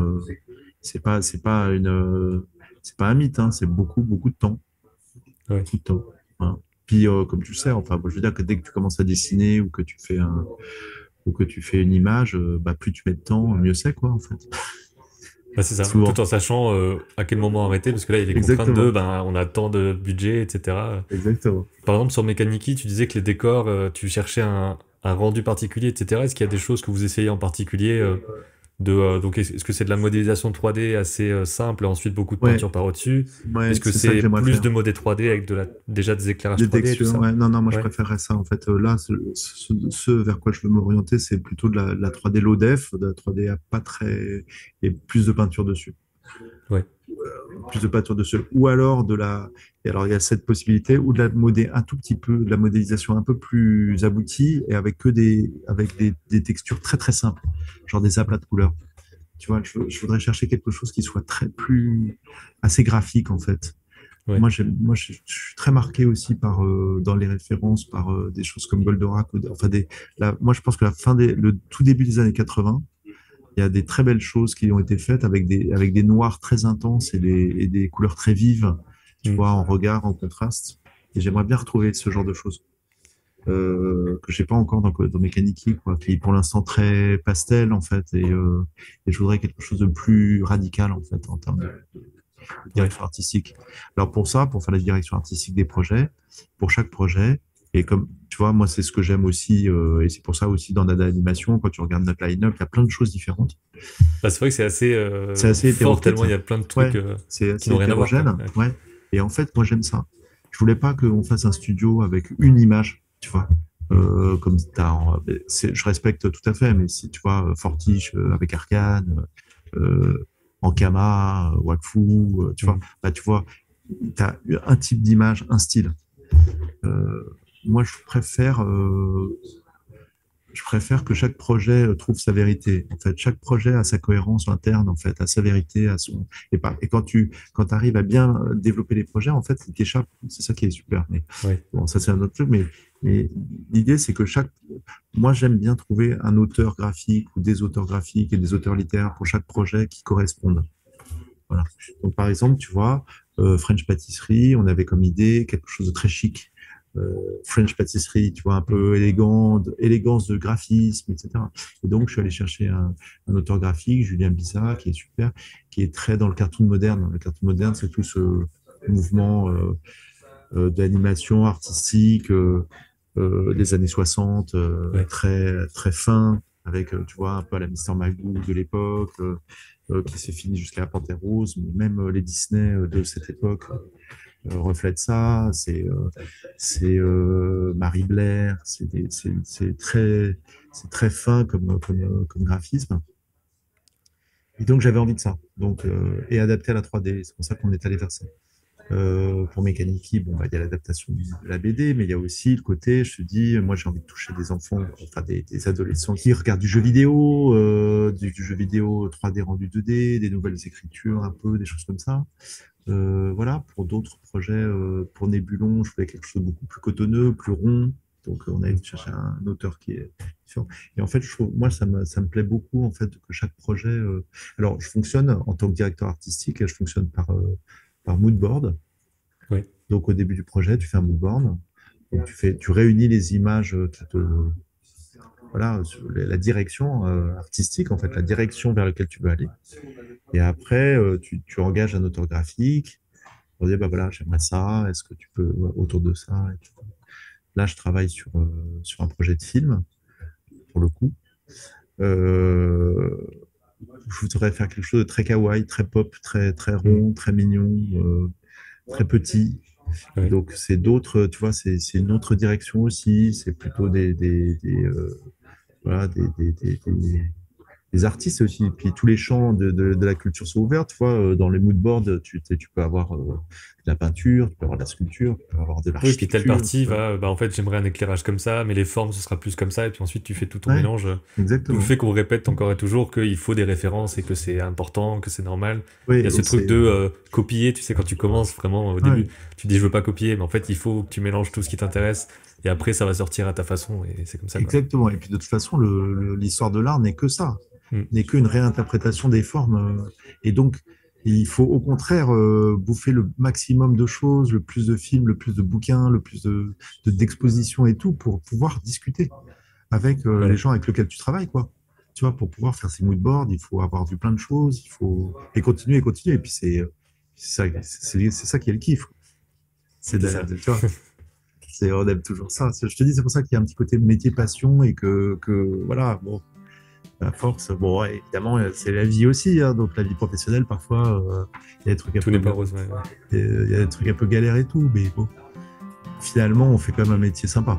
Speaker 2: C'est pas c'est pas un mythe, hein, c'est beaucoup, beaucoup de temps.
Speaker 1: Ouais.
Speaker 2: Beaucoup de temps. Voilà. Puis, comme tu sais, enfin, moi, je veux dire que dès que tu commences à dessiner ou que tu fais une image, bah, plus tu mets de temps, mieux c'est, quoi, en fait.
Speaker 1: Bah, c'est ça, tout
Speaker 2: Souvent.
Speaker 1: en sachant à quel moment arrêter, parce que là, il y a les contraintes de,
Speaker 2: Exactement.
Speaker 1: ben, on a tant de budget, etc.
Speaker 2: Exactement.
Speaker 1: Par exemple, sur Mechaniki, tu disais que les décors, tu cherchais un rendu particulier, etc. Est-ce qu'il y a des choses que vous essayez en particulier donc, est-ce que c'est de la modélisation 3D assez simple et ensuite beaucoup de
Speaker 2: Ouais,
Speaker 1: peinture par au-dessus?
Speaker 2: ouais,
Speaker 1: Est-ce que
Speaker 2: c'est ça que
Speaker 1: c'est
Speaker 2: j'aimerais
Speaker 1: plus
Speaker 2: faire.
Speaker 1: de modé 3D avec déjà des éclairages
Speaker 2: Des
Speaker 1: 3D et tout
Speaker 2: textures,
Speaker 1: ça?
Speaker 2: ouais. Non, non, moi, je
Speaker 1: Ouais,
Speaker 2: préférerais ça, en fait. Là, ce vers quoi je veux m'orienter, c'est plutôt de la 3D low def, de la 3D à pas très, et plus de peinture dessus.
Speaker 1: ouais.
Speaker 2: Plus de peinture dessus. Ou alors et alors il y a cette possibilité, ou de la modé un tout petit peu, de la modélisation un peu plus aboutie, et avec avec des textures très, très simples. Genre des aplats de couleurs. Tu vois, je voudrais chercher quelque chose qui soit assez graphique, en fait.
Speaker 1: Ouais.
Speaker 2: Je suis très marqué aussi dans les références par des choses comme Goldorak. Enfin, moi, je pense que le tout début des années 80, il y a des très belles choses qui ont été faites avec des noirs très intenses et des couleurs très vives, tu
Speaker 1: Hmm.
Speaker 2: vois, en regard, en contraste. Et j'aimerais bien retrouver ce genre de choses que j'ai pas encore dans Mechaniki, quoi, qui est pour l'instant très pastel, en fait. Et je voudrais quelque chose de plus radical, en fait, en termes de
Speaker 1: Ouais.
Speaker 2: direction artistique. Alors pour ça, pour faire la direction artistique des projets, pour chaque projet, et comme tu vois, moi c'est ce que j'aime aussi, et c'est pour ça aussi dans Dada Animation, quand tu regardes notre line-up, il y a plein de choses différentes.
Speaker 1: Bah, c'est vrai que c'est assez
Speaker 2: C'est assez
Speaker 1: fort
Speaker 2: hétéroclite,
Speaker 1: tellement il y a plein de trucs
Speaker 2: ouais, c'est
Speaker 1: qui
Speaker 2: assez
Speaker 1: n'ont rien à voir, quoi.
Speaker 2: hétérogène,
Speaker 1: Ouais.
Speaker 2: ouais. Et en fait, moi j'aime ça. Je voulais pas qu'on fasse un studio avec une image, tu vois.
Speaker 1: Hmm.
Speaker 2: Comme je respecte tout à fait, mais si tu vois Fortiche avec Arcane, Ankama, Wakfu,
Speaker 1: Hmm.
Speaker 2: tu vois, tu as un type d'image, un style. Euh, moi, je préfère que chaque projet trouve sa vérité. En fait, chaque projet a sa cohérence interne, en fait, a sa vérité, et quand arrives à bien développer les projets, en fait, il t'échappe. C'est ça qui est super. Mais
Speaker 1: Ouais.
Speaker 2: bon, ça, c'est un autre truc. Mais l'idée, c'est que moi, j'aime bien trouver un auteur graphique ou des auteurs graphiques et des auteurs littéraires pour chaque projet qui correspondent. Voilà. Donc, par exemple, tu vois, French Pâtisserie, on avait comme idée quelque chose de très chic. French Pâtisserie, tu vois, un
Speaker 1: Hmm.
Speaker 2: peu élégant, élégance de graphisme, etc. Et donc, je suis allé chercher un auteur graphique, Julien Bissat, qui est super, qui est très dans le cartoon moderne. Le cartoon moderne, c'est tout ce mouvement d'animation artistique des années 60,
Speaker 1: Ouais.
Speaker 2: très, très fin, avec, tu vois, un peu à la Mister Magoo de l'époque, qui s'est fini jusqu'à la Panthère Rose, mais même les Disney de cette époque reflètent ça. C'est Marie Blair, c'est très fin comme graphisme. Et donc j'avais envie de ça. Donc, et adapté à la 3D. C'est pour ça qu'on est allé vers ça. Pour Mechaniki, bon, bah, il y a l'adaptation de la BD, mais il y a aussi le côté, je te dis, moi j'ai envie de toucher des enfants, enfin des adolescents qui regardent du jeu vidéo, du jeu vidéo 3D rendu 2D, des nouvelles écritures un peu, des choses comme ça. Voilà, pour d'autres projets, pour Nébulon, je voulais quelque chose de beaucoup plus cotonneux, plus rond. Donc on a
Speaker 1: Hmm.
Speaker 2: été chercher un auteur qui est différent. Et en fait, moi, ça me plaît beaucoup en fait que chaque projet. Alors, je fonctionne en tant que directeur artistique, et je fonctionne par mood board.
Speaker 1: Ouais.
Speaker 2: Donc au début du projet, tu fais un mood board. Donc, tu réunis les images voilà, sur la direction artistique, en fait, la direction vers laquelle tu veux aller. Et après, tu engages un auteur graphique pour dire, bah voilà, j'aimerais ça, est-ce que tu peux, autour de ça, etc. Là, je travaille sur un projet de film, pour le coup. Euh, je voudrais faire quelque chose de très kawaii, très pop, très, très
Speaker 1: Hmm.
Speaker 2: rond, très mignon, très petit.
Speaker 1: Ouais.
Speaker 2: Donc, c'est d'autres, tu vois, c'est une autre direction aussi. C'est plutôt voilà, les artistes aussi. Et puis tous les champs de la culture sont ouverts. Tu vois, dans les mood boards, tu peux avoir de la peinture, tu peux avoir de la sculpture, tu peux avoir de
Speaker 1: Oui, puis telle
Speaker 2: l'architecture.
Speaker 1: partie va, bah en fait j'aimerais un éclairage comme ça, mais les formes ce sera plus comme ça, et puis ensuite tu fais tout ton
Speaker 2: Ouais,
Speaker 1: mélange. D'où le
Speaker 2: exactement.
Speaker 1: fait qu'on répète encore et toujours qu'il faut des références et que c'est important, que c'est normal.
Speaker 2: Oui,
Speaker 1: Il y a ce
Speaker 2: et
Speaker 1: truc
Speaker 2: c'est
Speaker 1: de copier, tu sais, quand tu commences vraiment au début,
Speaker 2: ouais,
Speaker 1: tu dis je veux pas copier, mais en fait il faut que tu mélanges tout ce qui t'intéresse, et après ça va sortir à ta façon, et c'est comme ça quoi.
Speaker 2: exactement. Et puis de toute façon, l'histoire de l'art n'est que ça,
Speaker 1: Hmm.
Speaker 2: n'est qu'une réinterprétation des formes. Et donc, il faut au contraire bouffer le maximum de choses, le plus de films, le plus de bouquins, le plus d'expositions et tout pour pouvoir discuter avec les
Speaker 1: Voilà.
Speaker 2: gens avec lesquels tu travailles, quoi. Tu vois, pour pouvoir faire ces mood boards, il faut avoir vu plein de choses, il faut et continuer et continuer. Et puis c'est ça qui est le kiff.
Speaker 1: C'est ça.
Speaker 2: Tu vois, on aime toujours ça. Je te dis, c'est pour ça qu'il y a un petit côté métier passion et que voilà, bon, à force, bon, ouais, évidemment, c'est la vie aussi, hein, donc la vie professionnelle, parfois, il y a des trucs un
Speaker 1: Tout
Speaker 2: peu,
Speaker 1: n'est pas rose, ouais, ouais.
Speaker 2: il y a des trucs un peu galères et tout, mais bon, finalement, on fait quand même un métier sympa.